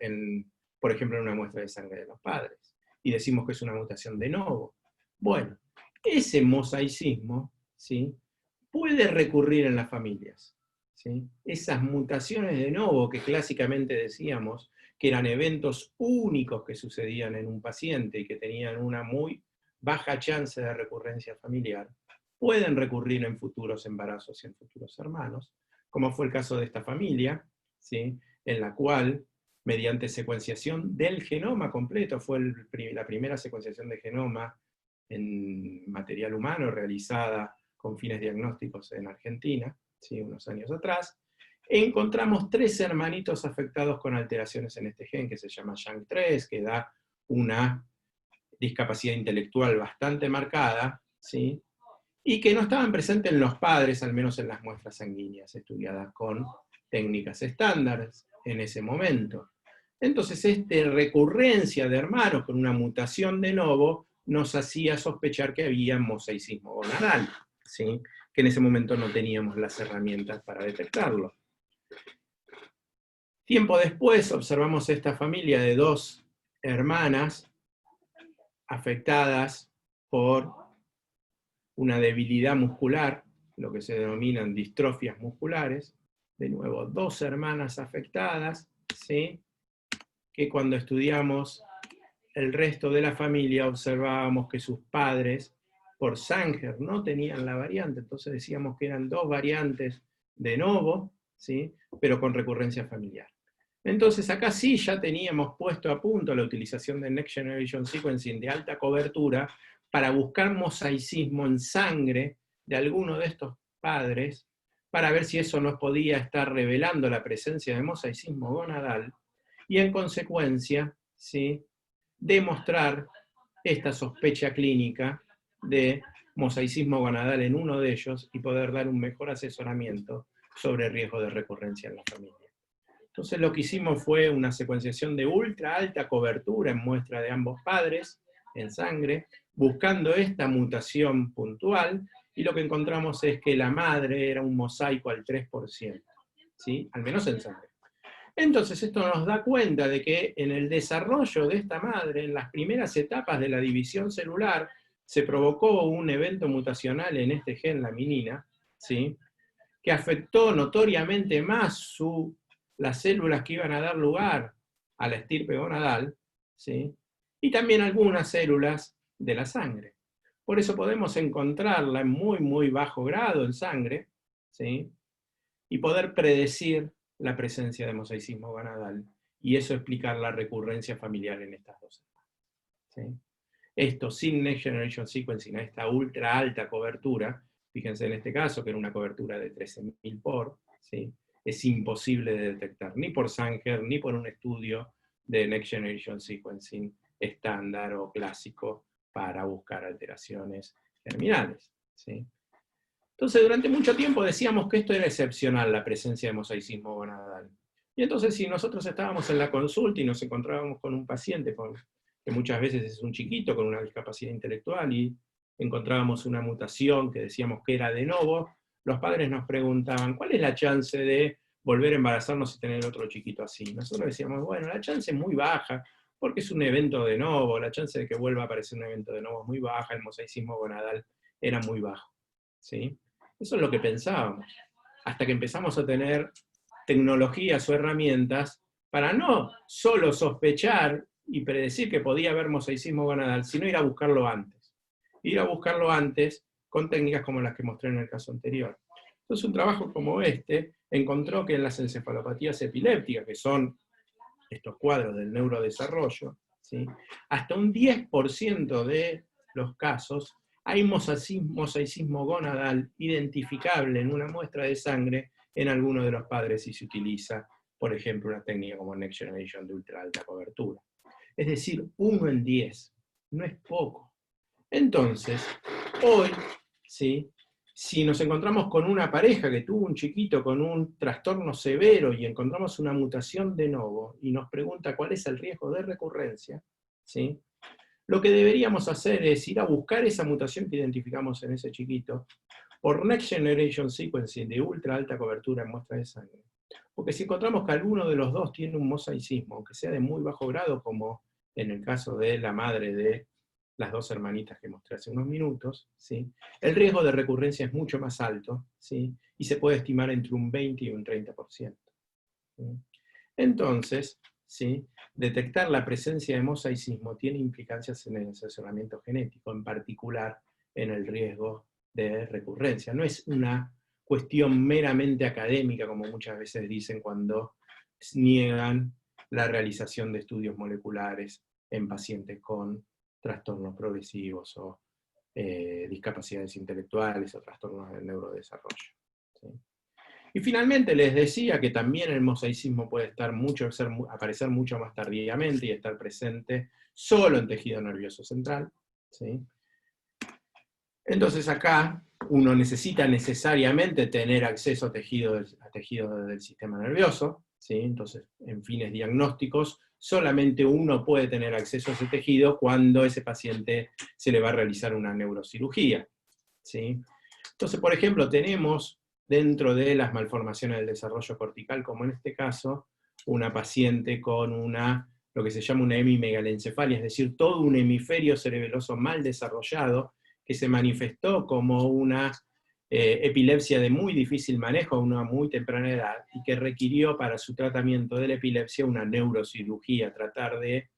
por ejemplo, en una muestra de sangre de los padres, y decimos que es una mutación de novo. Bueno, ese mosaicismo, ¿sí?, puede recurrir en las familias, ¿sí? Esas mutaciones de novo que clásicamente decíamos que eran eventos únicos que sucedían en un paciente y que tenían una muy baja chance de recurrencia familiar, pueden recurrir en futuros embarazos y en futuros hermanos, como fue el caso de esta familia, ¿sí?, en la cual, mediante secuenciación del genoma completo, fue la primera secuenciación de genoma en material humano realizada con fines diagnósticos en Argentina, ¿sí?, unos años atrás, encontramos 3 hermanitos afectados con alteraciones en este gen, que se llama YANG3, que da una discapacidad intelectual bastante marcada, ¿sí?, y que no estaban presentes en los padres, al menos en las muestras sanguíneas estudiadas con técnicas estándares en ese momento. Entonces, esta recurrencia de hermanos con una mutación de novo nos hacía sospechar que había mosaicismo gonadal, ¿sí?, que en ese momento no teníamos las herramientas para detectarlo. Tiempo después observamos esta familia de 2 hermanas afectadas por una debilidad muscular, lo que se denominan distrofias musculares, de nuevo 2 hermanas afectadas, ¿sí?, que cuando estudiamos el resto de la familia observábamos que sus padres por Sanger no tenían la variante, entonces decíamos que eran 2 variantes de novo, ¿sí?, pero con recurrencia familiar. Entonces acá sí ya teníamos puesto a punto la utilización de Next Generation Sequencing de alta cobertura para buscar mosaicismo en sangre de alguno de estos padres, para ver si eso nos podía estar revelando la presencia de mosaicismo gonadal, y en consecuencia, ¿sí?, demostrar esta sospecha clínica de mosaicismo gonadal en uno de ellos y poder dar un mejor asesoramiento sobre riesgo de recurrencia en la familia. Entonces lo que hicimos fue una secuenciación de ultra alta cobertura en muestra de ambos padres, en sangre, buscando esta mutación puntual, y lo que encontramos es que la madre era un mosaico al 3%, ¿sí?, al menos en sangre. Entonces esto nos da cuenta de que en el desarrollo de esta madre, en las primeras etapas de la división celular, se provocó un evento mutacional en este gen laminina, ¿sí?, que afectó notoriamente más las células que iban a dar lugar a la estirpe gonadal, ¿sí?, y también algunas células de la sangre. Por eso podemos encontrarla en muy, muy bajo grado en sangre, ¿sí?, y poder predecir la presencia de mosaicismo gonadal y eso explica la recurrencia familiar en estas dos etapas, ¿sí? Esto sin Next Generation Sequencing, a esta ultra alta cobertura, fíjense en este caso, que era una cobertura de 13.000 por, ¿sí? Es imposible de detectar, ni por Sanger, ni por un estudio de Next Generation Sequencing estándar o clásico para buscar alteraciones germinales, ¿sí? Entonces, durante mucho tiempo decíamos que esto era excepcional, la presencia de mosaicismo gonadal. Y entonces, si nosotros estábamos en la consulta y nos encontrábamos con un paciente que muchas veces es un chiquito con una discapacidad intelectual, y encontrábamos una mutación que decíamos que era de novo, los padres nos preguntaban, ¿cuál es la chance de volver a embarazarnos y tener otro chiquito así? Nosotros decíamos, bueno, la chance es muy baja, porque es un evento de novo, la chance de que vuelva a aparecer un evento de novo es muy baja, el mosaicismo gonadal era muy bajo, ¿sí? Eso es lo que pensábamos, hasta que empezamos a tener tecnologías o herramientas para no solo sospechar y predecir que podía haber mosaicismo gonadal, sino ir a buscarlo antes. Ir a buscarlo antes con técnicas como las que mostré en el caso anterior. Entonces un trabajo como este encontró que en las encefalopatías epilépticas, que son estos cuadros del neurodesarrollo, ¿sí?, hasta un 10% de los casos hay mosaicismo gonadal identificable en una muestra de sangre en alguno de los padres si se utiliza, por ejemplo, una técnica como Next Generation de ultra alta cobertura. Es decir, 1 en 10, no es poco. Entonces, hoy, ¿sí?, si nos encontramos con una pareja que tuvo un chiquito con un trastorno severo y encontramos una mutación de novo y nos pregunta cuál es el riesgo de recurrencia, ¿sí?, lo que deberíamos hacer es ir a buscar esa mutación que identificamos en ese chiquito por Next Generation Sequencing de ultra alta cobertura en muestra de sangre. Porque si encontramos que alguno de los dos tiene un mosaicismo, aunque sea de muy bajo grado, como en el caso de la madre de las dos hermanitas que mostré hace unos minutos, ¿sí?, el riesgo de recurrencia es mucho más alto, ¿sí?, y se puede estimar entre un 20 y un 30%. ¿Sí? Entonces, ¿sí?, detectar la presencia de mosaicismo tiene implicancias en el asesoramiento genético, en particular en el riesgo de recurrencia. No es una cuestión meramente académica, como muchas veces dicen cuando niegan la realización de estudios moleculares en pacientes con trastornos progresivos o discapacidades intelectuales o trastornos del neurodesarrollo, ¿sí? Y finalmente les decía que también el mosaicismo puede aparecer mucho más tardíamente y estar presente solo en tejido nervioso central, ¿sí? Entonces acá uno necesita necesariamente tener acceso a tejido del sistema nervioso, ¿sí? Entonces, en fines diagnósticos, solamente uno puede tener acceso a ese tejido cuando ese paciente se le va a realizar una neurocirugía, ¿sí? Entonces, por ejemplo, tenemos dentro de las malformaciones del desarrollo cortical, como en este caso, una paciente con lo que se llama una hemimegalencefalia, es decir, todo un hemisferio cerebeloso mal desarrollado, que se manifestó como una epilepsia de muy difícil manejo a una muy temprana edad, y que requirió para su tratamiento de la epilepsia una neurocirugía, tratar de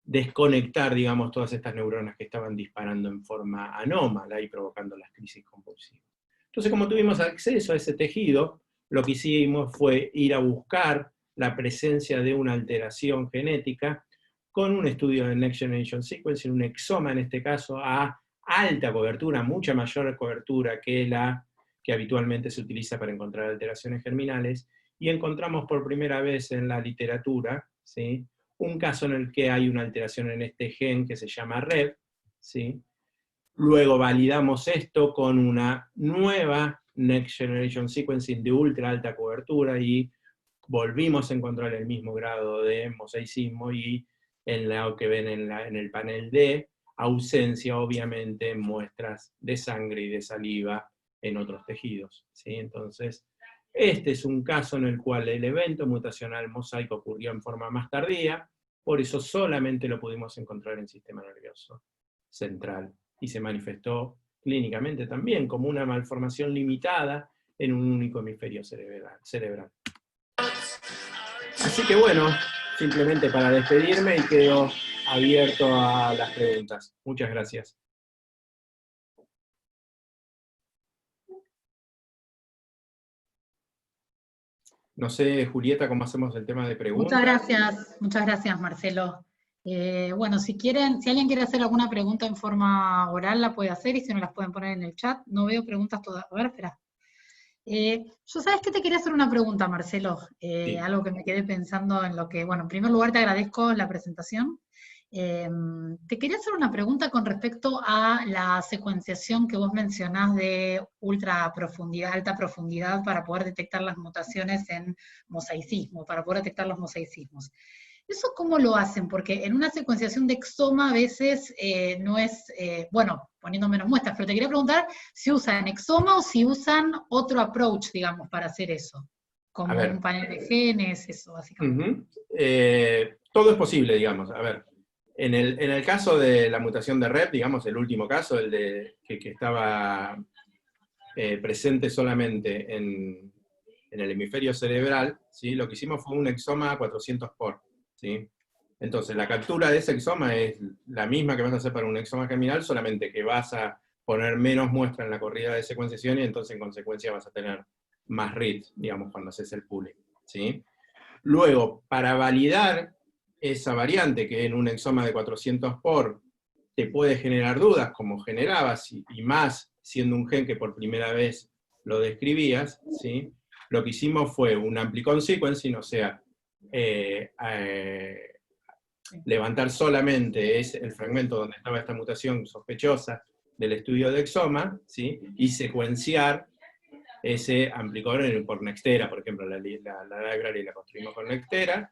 desconectar, digamos, todas estas neuronas que estaban disparando en forma anómala y provocando las crisis convulsivas. Entonces, como tuvimos acceso a ese tejido, lo que hicimos fue ir a buscar la presencia de una alteración genética con un estudio de Next Generation Sequencing, un exoma en este caso a alta cobertura, mucha mayor cobertura que la que habitualmente se utiliza para encontrar alteraciones germinales, y encontramos por primera vez en la literatura, ¿sí?, un caso en el que hay una alteración en este gen que se llama REV, ¿sí? Luego validamos esto con una nueva Next Generation Sequencing de ultra alta cobertura y volvimos a encontrar el mismo grado de mosaicismo, y en lo que ven en el panel D, ausencia obviamente en muestras de sangre y de saliva en otros tejidos, ¿sí? Entonces, este es un caso en el cual el evento mutacional mosaico ocurrió en forma más tardía, por eso solamente lo pudimos encontrar en el sistema nervioso central, y se manifestó clínicamente también como una malformación limitada en un único hemisferio cerebral. Así que bueno, simplemente para despedirme, y quedo abierto a las preguntas. Muchas gracias. No sé, Julieta, cómo hacemos el tema de preguntas. Muchas gracias, Marcelo. Bueno, si alguien quiere hacer alguna pregunta en forma oral, la puede hacer, y si no, las pueden poner en el chat. No veo preguntas todas. A ver, espera. Yo, ¿sabes qué? Te quería hacer una pregunta, Marcelo. Sí. Algo que me quedé pensando en lo que, bueno, en primer lugar te agradezco la presentación. Te quería hacer una pregunta con respecto a la secuenciación que vos mencionás de ultra profundidad, alta profundidad, para poder detectar las mutaciones en mosaicismo, para poder detectar los mosaicismos. ¿Eso cómo lo hacen? Porque en una secuenciación de exoma a veces no es, bueno, poniendo menos muestras, pero te quería preguntar si usan exoma o si usan otro approach, digamos, para hacer eso, como un panel de genes, eso básicamente. Todo es posible, digamos. A ver, en el caso de la mutación de Rep, digamos, el último caso, el de que estaba presente solamente en el hemisferio cerebral, ¿sí? Lo que hicimos fue un exoma 400 por, ¿sí? Entonces, la captura de ese exoma es la misma que vas a hacer para un exoma germinal, solamente que vas a poner menos muestra en la corrida de secuenciación y entonces en consecuencia vas a tener más reads, digamos, cuando haces el pooling, ¿sí? Luego, para validar esa variante que en un exoma de 400 por te puede generar dudas, como generabas, y más siendo un gen que por primera vez lo describías, ¿sí? Lo que hicimos fue un amplicon sequencing, o sea, levantar solamente el fragmento donde estaba esta mutación sospechosa del estudio de exoma, ¿sí? Y secuenciar ese amplicon por Nextera, por ejemplo, la library la construimos con Nextera,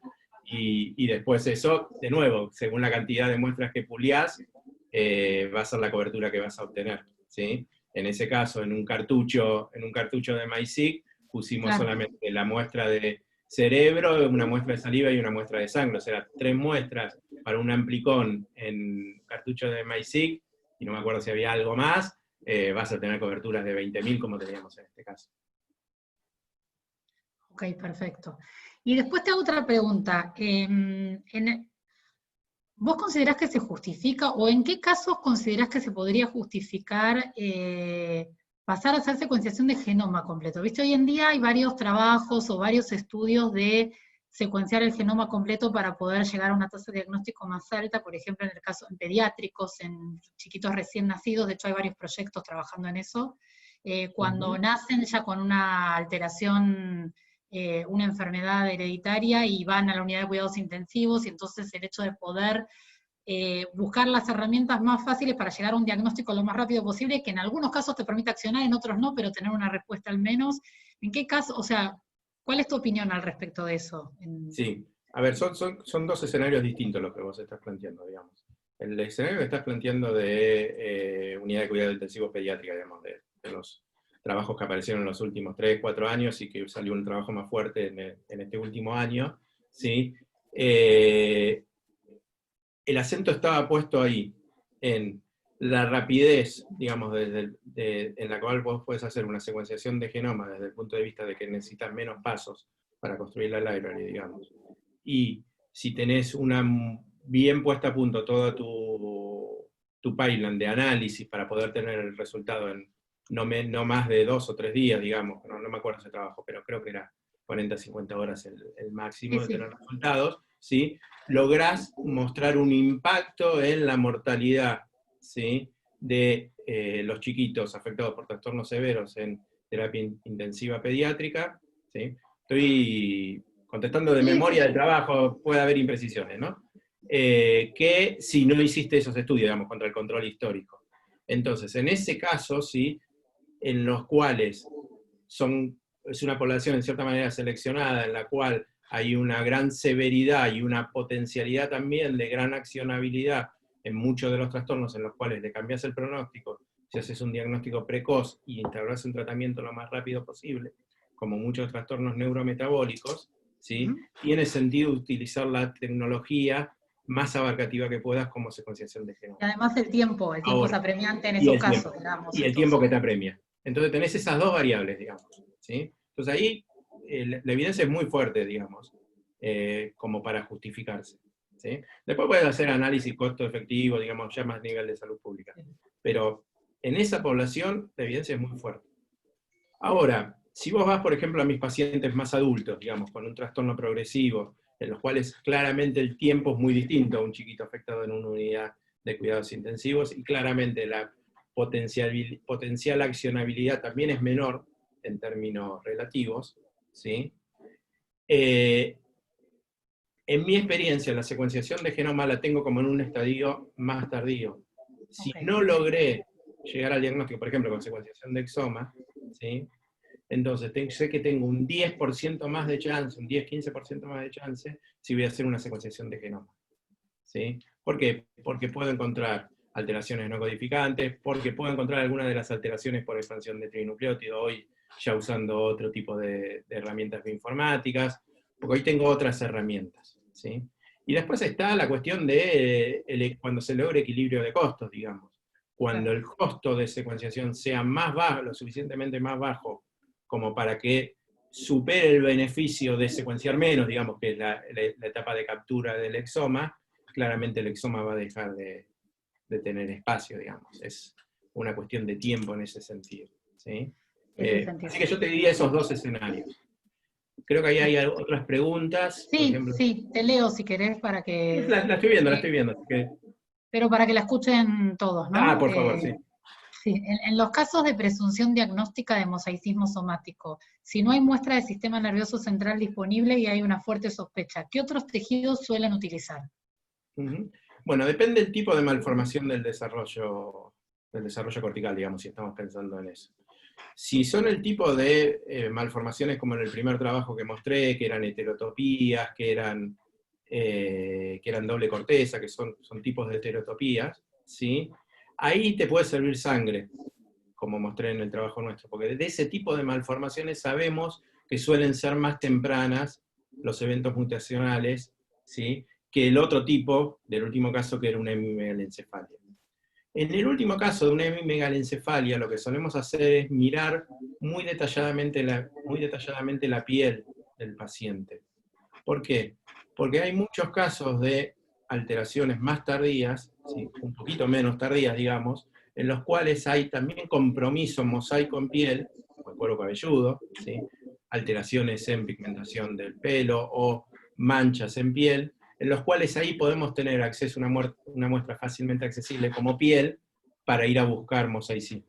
y después eso, de nuevo, según la cantidad de muestras que puliás, va a ser la cobertura que vas a obtener, ¿sí? En ese caso, en un cartucho de MySeq, pusimos solamente la muestra de cerebro, una muestra de saliva y una muestra de sangre, o sea, 3 muestras para un amplicon en cartucho de MySeq, y no me acuerdo si había algo más, vas a tener coberturas de 20.000 como teníamos en este caso. Ok, perfecto. Y después te hago otra pregunta. ¿Vos considerás que se justifica, o en qué casos considerás que se podría justificar pasar a hacer secuenciación de genoma completo? ¿Viste? Hoy en día hay varios trabajos o varios estudios de secuenciar el genoma completo para poder llegar a una tasa de diagnóstico más alta, por ejemplo, en el caso en pediátricos, en chiquitos recién nacidos. De hecho hay varios proyectos trabajando en eso. Cuando nacen ya con una alteración, una enfermedad hereditaria, y van a la unidad de cuidados intensivos, y entonces el hecho de poder buscar las herramientas más fáciles para llegar a un diagnóstico lo más rápido posible, que en algunos casos te permite accionar, en otros no, pero tener una respuesta al menos. ¿En qué caso, o sea, cuál es tu opinión al respecto de eso? Sí, a ver, son dos escenarios distintos los que vos estás planteando, digamos. El escenario que estás planteando de unidad de cuidado intensivo pediátrica, digamos, de los trabajos que aparecieron en los últimos 3, 4 años, y que salió un trabajo más fuerte en este último año, ¿sí? El acento estaba puesto ahí, en la rapidez, digamos, en la cual vos podés hacer una secuenciación de genoma desde el punto de vista de que necesitas menos pasos para construir la library, digamos. Y si tenés una bien puesta a punto toda tu pipeline de análisis para poder tener el resultado en no más de 2 o 3 días, digamos, no me acuerdo ese trabajo, pero creo que era 40, 50 horas el máximo de tener resultados, ¿sí? Lográs mostrar un impacto en la mortalidad, ¿sí? De los chiquitos afectados por trastornos severos en terapia intensiva pediátrica, ¿sí? Estoy contestando de memoria del trabajo, puede haber imprecisiones, ¿no? Que si no hiciste esos estudios, digamos, contra el control histórico. Entonces, en ese caso, sí, en los cuales es una población en cierta manera seleccionada, en la cual hay una gran severidad y una potencialidad también de gran accionabilidad en muchos de los trastornos en los cuales le cambias el pronóstico, si haces un diagnóstico precoz y instauras un tratamiento lo más rápido posible, como muchos trastornos neurometabólicos, ¿sí? Tiene sentido utilizar la tecnología más abarcativa que puedas como secuenciación de genoma. Y además el tiempo es apremiante en esos casos, digamos. Y el tiempo que te apremia. Entonces tenés esas dos variables, digamos, ¿sí? Entonces ahí la evidencia es muy fuerte, digamos, como para justificarse, ¿sí? Después puedes hacer análisis costo-efectivo, digamos, ya más nivel de salud pública. Pero en esa población la evidencia es muy fuerte. Ahora, si vos vas, por ejemplo, a mis pacientes más adultos, digamos, con un trastorno progresivo, en los cuales claramente el tiempo es muy distinto a un chiquito afectado en una unidad de cuidados intensivos, y claramente la potencial accionabilidad también es menor en términos relativos, ¿sí? En mi experiencia, la secuenciación de genoma la tengo como en un estadio más tardío. Si no logré llegar al diagnóstico, por ejemplo, con secuenciación de exoma, ¿sí? Entonces sé que tengo un 10% más de chance, un 10-15% más de chance, si voy a hacer una secuenciación de genoma. ¿Sí? ¿Por qué? Porque puedo encontrar alteraciones no codificantes, porque puedo encontrar algunas de las alteraciones por expansión de trinucleótido, hoy ya usando otro tipo de herramientas bioinformáticas, porque hoy tengo otras herramientas. ¿Sí? Y después está la cuestión de cuando se logre equilibrio de costos, digamos. Cuando el costo de secuenciación sea más bajo, lo suficientemente más bajo, como para que supere el beneficio de secuenciar menos, digamos, que es la etapa de captura del exoma, claramente el exoma va a dejar de tener espacio, digamos. Es una cuestión de tiempo en ese sentido. ¿Sí? Así que yo te diría esos dos escenarios. Creo que ahí hay otras preguntas. Sí, por ejemplo. Sí, te leo si querés para que... La estoy viendo, la estoy viendo. Pero para que la escuchen todos, ¿no? Por favor, sí. Sí, en los casos de presunción diagnóstica de mosaicismo somático, si no hay muestra del sistema nervioso central disponible y hay una fuerte sospecha, ¿qué otros tejidos suelen utilizar? Bueno, depende del tipo de malformación del desarrollo cortical, digamos, si estamos pensando en eso. Si son el tipo de malformaciones como en el primer trabajo que mostré, que eran heterotopías, que eran doble corteza, que son tipos de heterotopías, ¿sí? Ahí te puede servir sangre, como mostré en el trabajo nuestro, porque de ese tipo de malformaciones sabemos que suelen ser más tempranas los eventos mutacionales, ¿sí? Que el otro tipo, del último caso, que era una hemimegalencefalia. En el último caso de una hemimegalencefalia, lo que solemos hacer es mirar muy detalladamente la piel del paciente. ¿Por qué? Porque hay muchos casos de alteraciones más tardías, ¿sí? Un poquito menos tardías, digamos, en los cuales hay también compromiso mosaico en piel, o el cuero cabelludo, ¿sí? Alteraciones en pigmentación del pelo o manchas en piel, en los cuales ahí podemos tener acceso a una muestra fácilmente accesible como piel para ir a buscar mosaicismo.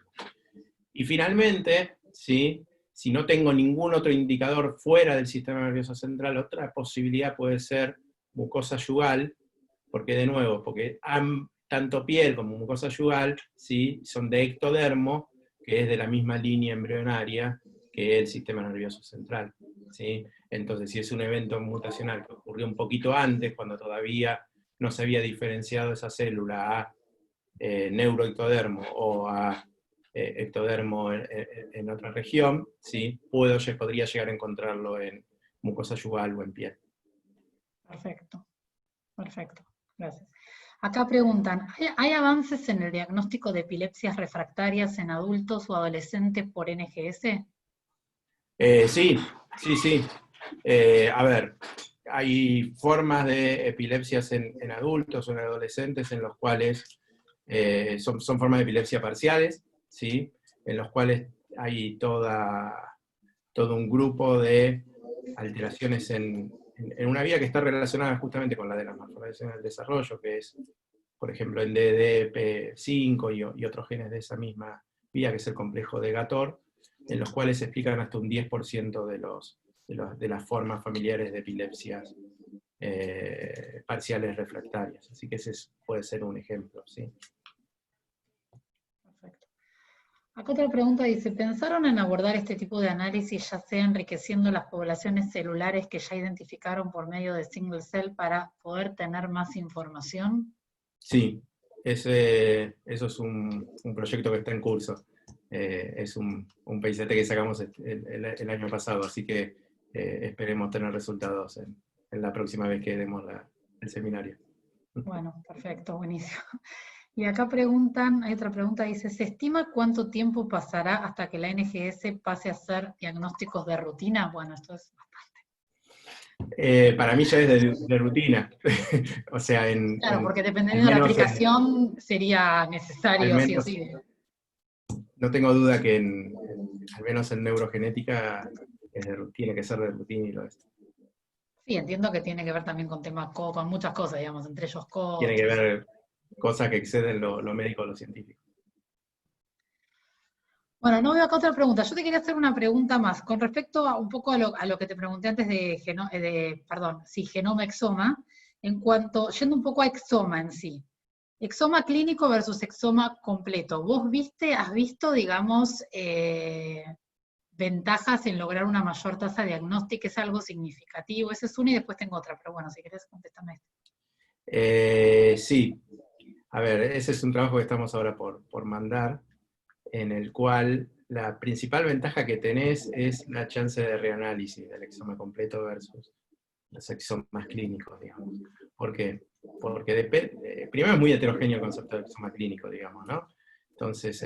Y finalmente, ¿sí? Si no tengo ningún otro indicador fuera del sistema nervioso central, otra posibilidad puede ser mucosa yugal, porque de nuevo, porque tanto piel como mucosa yugal, ¿sí? Son de ectodermo, que es de la misma línea embrionaria que el sistema nervioso central. ¿Sí? Entonces, si es un evento mutacional que ocurrió un poquito antes, cuando todavía no se había diferenciado esa célula a neuroectodermo o a ectodermo en otra región, ¿sí? Podría llegar a encontrarlo en mucosa yugal o en piel. Perfecto, perfecto, gracias. Acá preguntan, ¿hay avances en el diagnóstico de epilepsias refractarias en adultos o adolescentes por NGS? Sí. A ver, hay formas de epilepsias en adultos o en adolescentes en los cuales son formas de epilepsia parciales, ¿sí? En los cuales hay todo un grupo de alteraciones en una vía que está relacionada justamente con la de las malformaciones del desarrollo, que es, por ejemplo, en DDP5 y otros genes de esa misma vía, que es el complejo de Gator, en los cuales se explican hasta un 10% de las formas familiares de epilepsias parciales refractarias. Así que ese puede ser un ejemplo, ¿sí? Perfecto. Acá otra pregunta dice, ¿pensaron en abordar este tipo de análisis ya sea enriqueciendo las poblaciones celulares que ya identificaron por medio de single cell para poder tener más información? Sí, eso es un proyecto que está en curso. Es un PICT que sacamos el año pasado, así que esperemos tener resultados en la próxima vez que demos el seminario. Bueno, perfecto, buenísimo. Y acá preguntan, hay otra pregunta, dice, ¿se estima cuánto tiempo pasará hasta que la NGS pase a hacer diagnósticos de rutina? Bueno, esto es bastante. Para mí ya es de rutina. O sea, claro, porque dependiendo de la aplicación sería necesario, sí o sí. no tengo duda que al menos en neurogenética tiene que ser de rutina y lo es. Sí, entiendo que tiene que ver también con temas, con muchas cosas, digamos, entre ellos Tiene que costos. ver cosas que exceden lo médico o lo científico. Bueno, no veo acá otra pregunta. Yo te quería hacer una pregunta más, con respecto a un poco a lo que te pregunté antes genoma exoma, en cuanto, yendo un poco a exoma en sí. Exoma clínico versus exoma completo. ¿Vos has visto, digamos, ventajas en lograr una mayor tasa diagnóstica? ¿Es algo significativo? Esa es una y después tengo otra, pero bueno, si querés contéstame esto. Sí, a ver, ese es un trabajo que estamos ahora por mandar, en el cual la principal ventaja que tenés es la chance de reanálisis del exoma completo versus los exomas clínicos, digamos. ¿Por qué? Porque primero es muy heterogéneo el concepto de exoma clínico, digamos, ¿no? Entonces,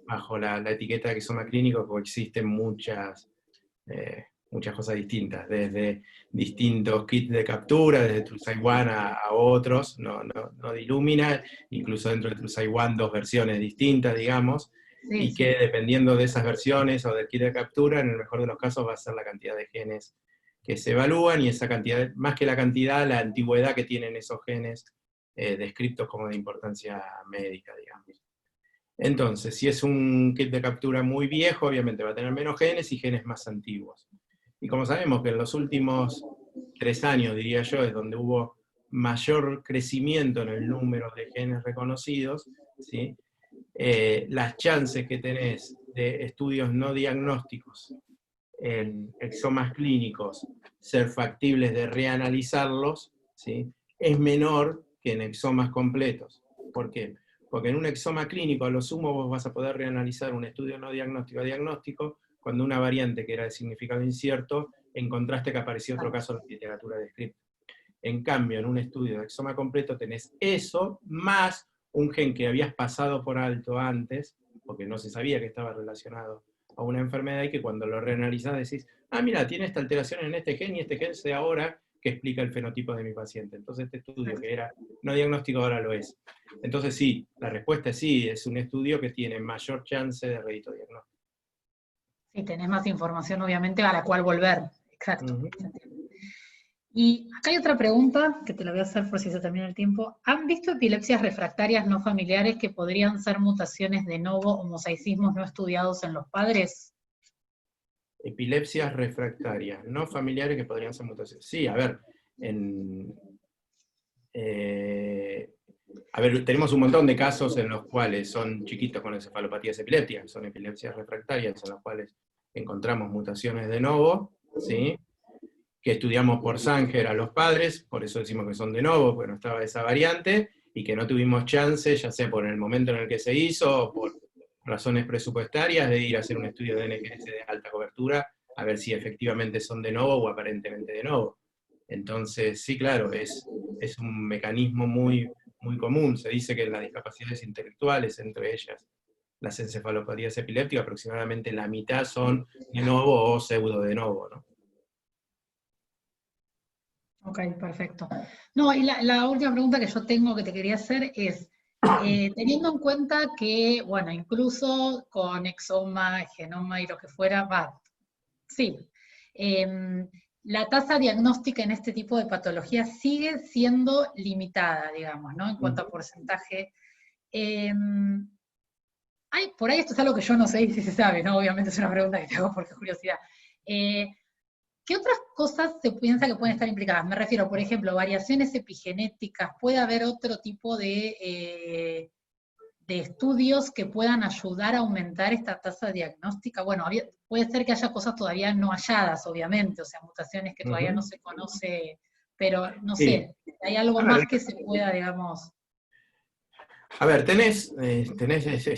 bajo la etiqueta de exoma clínico coexisten muchas cosas distintas, desde distintos kits de captura, desde TruSci1 a otros, no de Illumina, incluso dentro de TruSci1 dos versiones distintas, digamos, Sí, y sí. que dependiendo de esas versiones o del kit de captura, en el mejor de los casos va a ser la cantidad de genes que se evalúan, y esa cantidad, más que la cantidad, la antigüedad que tienen esos genes descritos como de importancia médica, digamos. Entonces, si es un kit de captura muy viejo, obviamente va a tener menos genes y genes más antiguos. Y como sabemos que en los últimos 3 años, diría yo, es donde hubo mayor crecimiento en el número de genes reconocidos, ¿sí? Las chances que tenés de estudios no diagnósticos en exomas clínicos ser factibles de reanalizarlos, ¿sí? Es menor que en exomas completos. ¿Por qué? Porque en un exoma clínico, a lo sumo, vos vas a poder reanalizar un estudio no diagnóstico a diagnóstico cuando una variante que era de significado incierto encontraste que apareció otro caso en la literatura descrita. En cambio, en un estudio de exoma completo tenés eso, más un gen que habías pasado por alto antes, porque no se sabía que estaba relacionado a una enfermedad, y que cuando lo reanalizás decís, mira, tiene esta alteración en este gen, y este gen sé ahora que explica el fenotipo de mi paciente. Entonces este estudio que era no diagnóstico ahora lo es. Entonces sí, la respuesta es sí, es un estudio que tiene mayor chance de rédito diagnóstico. Sí, tenés más información, obviamente, a la cual volver. Exacto. Uh-huh. Y acá hay otra pregunta, que te la voy a hacer por si se termina el tiempo. ¿Han visto epilepsias refractarias no familiares que podrían ser mutaciones de novo o mosaicismos no estudiados en los padres? Epilepsias refractarias, no familiares que podrían ser mutaciones. Sí, a ver, tenemos un montón de casos en los cuales son chiquitos con encefalopatías epilépticas, son epilepsias refractarias, en los cuales encontramos mutaciones de novo, ¿sí? Que estudiamos por Sanger a los padres, por eso decimos que son de novo, porque no estaba esa variante, y que no tuvimos chance, ya sea por el momento en el que se hizo, o por razones presupuestarias, de ir a hacer un estudio de NGS de alta cobertura, a ver si efectivamente son de novo o aparentemente de novo. Entonces, sí, claro, es un mecanismo muy, muy común. Se dice que en las discapacidades intelectuales, entre ellas las encefalopatías epilépticas, aproximadamente la mitad son de novo o pseudo de novo, ¿no? Ok, perfecto. No, y la última pregunta que yo tengo que te quería hacer es, teniendo en cuenta que, bueno, incluso con exoma, genoma y lo que fuera, sí, la tasa diagnóstica en este tipo de patologías sigue siendo limitada, digamos, ¿no? En cuanto a porcentaje. Por ahí esto es algo que yo no sé si se sabe, ¿no? Obviamente es una pregunta que te hago porque es curiosidad. ¿Qué otras cosas se piensa que pueden estar implicadas? Me refiero, por ejemplo, variaciones epigenéticas. ¿Puede haber otro tipo de estudios que puedan ayudar a aumentar esta tasa diagnóstica? Bueno, puede ser que haya cosas todavía no halladas, obviamente, o sea, mutaciones que todavía no se conoce, pero no Sí. sé, ¿hay algo más que se pueda, digamos? A ver, es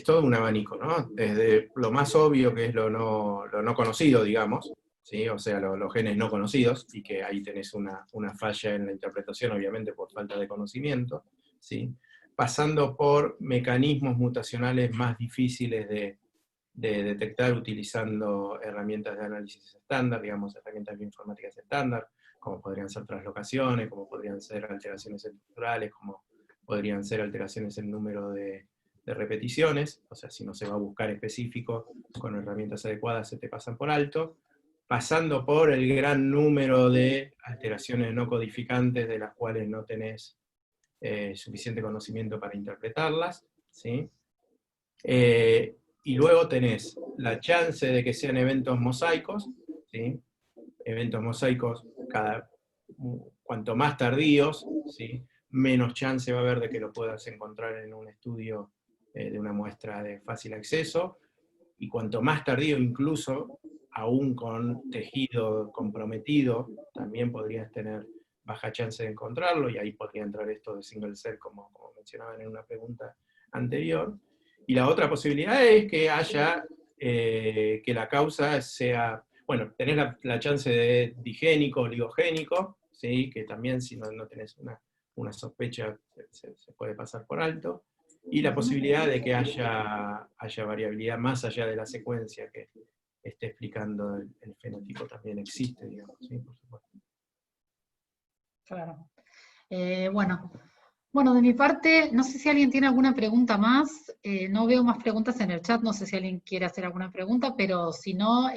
todo un abanico, ¿no? Desde lo más obvio, que es lo no conocido, digamos, ¿sí? O sea, los genes no conocidos, y que ahí tenés una falla en la interpretación, obviamente, por falta de conocimiento, ¿sí? Pasando por mecanismos mutacionales más difíciles de detectar utilizando herramientas de análisis estándar, digamos, herramientas bioinformáticas estándar, como podrían ser translocaciones, como podrían ser alteraciones estructurales, como podrían ser alteraciones en número de de repeticiones, o sea, si no se va a buscar específico con herramientas adecuadas se te pasan por alto, pasando por el gran número de alteraciones no codificantes de las cuales no tenés suficiente conocimiento para interpretarlas, ¿sí? Y luego tenés la chance de que sean eventos mosaicos, ¿sí? Eventos mosaicos cuanto más tardíos, ¿sí? Menos chance va a haber de que lo puedas encontrar en un estudio de una muestra de fácil acceso, y cuanto más tardío, incluso aún con tejido comprometido, también podrías tener baja chance de encontrarlo, y ahí podría entrar esto de single cell, como mencionaban en una pregunta anterior. Y la otra posibilidad es que haya, que la causa sea, bueno, tenés la chance de digénico, oligogénico, ¿sí? Que también si no tenés una sospecha se puede pasar por alto, y la posibilidad de que haya variabilidad más allá de la secuencia que esté explicando el fenotipo también existe, digamos, ¿sí? Por supuesto. Claro. Bueno, de mi parte, no sé si alguien tiene alguna pregunta más. No veo más preguntas en el chat, no sé si alguien quiere hacer alguna pregunta, pero si no,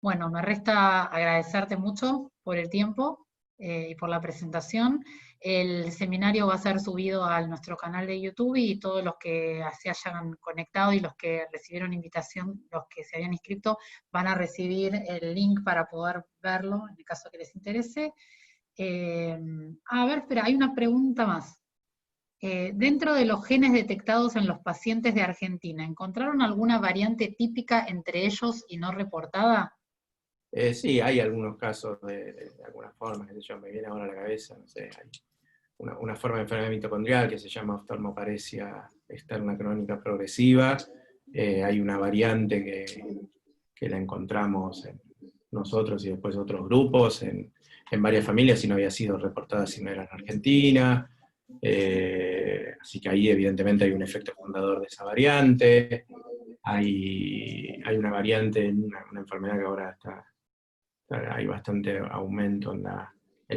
bueno, me resta agradecerte mucho por el tiempo y por la presentación. El seminario va a ser subido a nuestro canal de YouTube, y todos los que se hayan conectado y los que recibieron invitación, los que se habían inscrito, van a recibir el link para poder verlo en el caso que les interese. A ver, espera, hay una pregunta más. Dentro de los genes detectados en los pacientes de Argentina, ¿encontraron alguna variante típica entre ellos y no reportada? Sí, hay algunos casos de alguna forma, qué sé yo, me viene ahora a la cabeza, no sé, hay una forma de enfermedad mitocondrial que se llama oftalmoparesia externa crónica progresiva. Hay una variante que la encontramos en nosotros y después otros grupos, en varias familias, y no había sido reportada si no era en Argentina. Así que ahí evidentemente hay un efecto fundador de esa variante. Hay una variante en una enfermedad que ahora hay bastante aumento en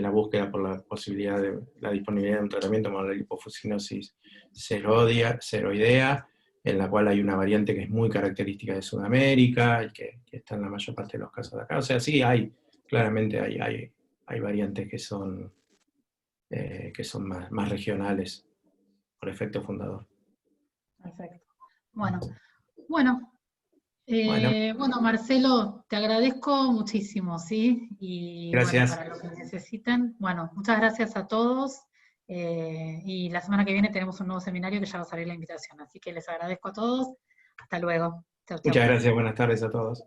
la búsqueda por la posibilidad de la disponibilidad de un tratamiento como la lipofuscinosis seroidea, en la cual hay una variante que es muy característica de Sudamérica y que está en la mayor parte de los casos de acá. O sea, sí, claramente hay variantes que son más regionales por efecto fundador. Perfecto. Bueno, Bueno, Marcelo, te agradezco muchísimo, ¿sí? Y gracias. bueno, para lo que necesiten, bueno, muchas gracias a todos. Y la semana que viene tenemos un nuevo seminario que ya va a salir la invitación, así que les agradezco a todos. Hasta luego. Chau, chau. Muchas gracias, buenas tardes a todos.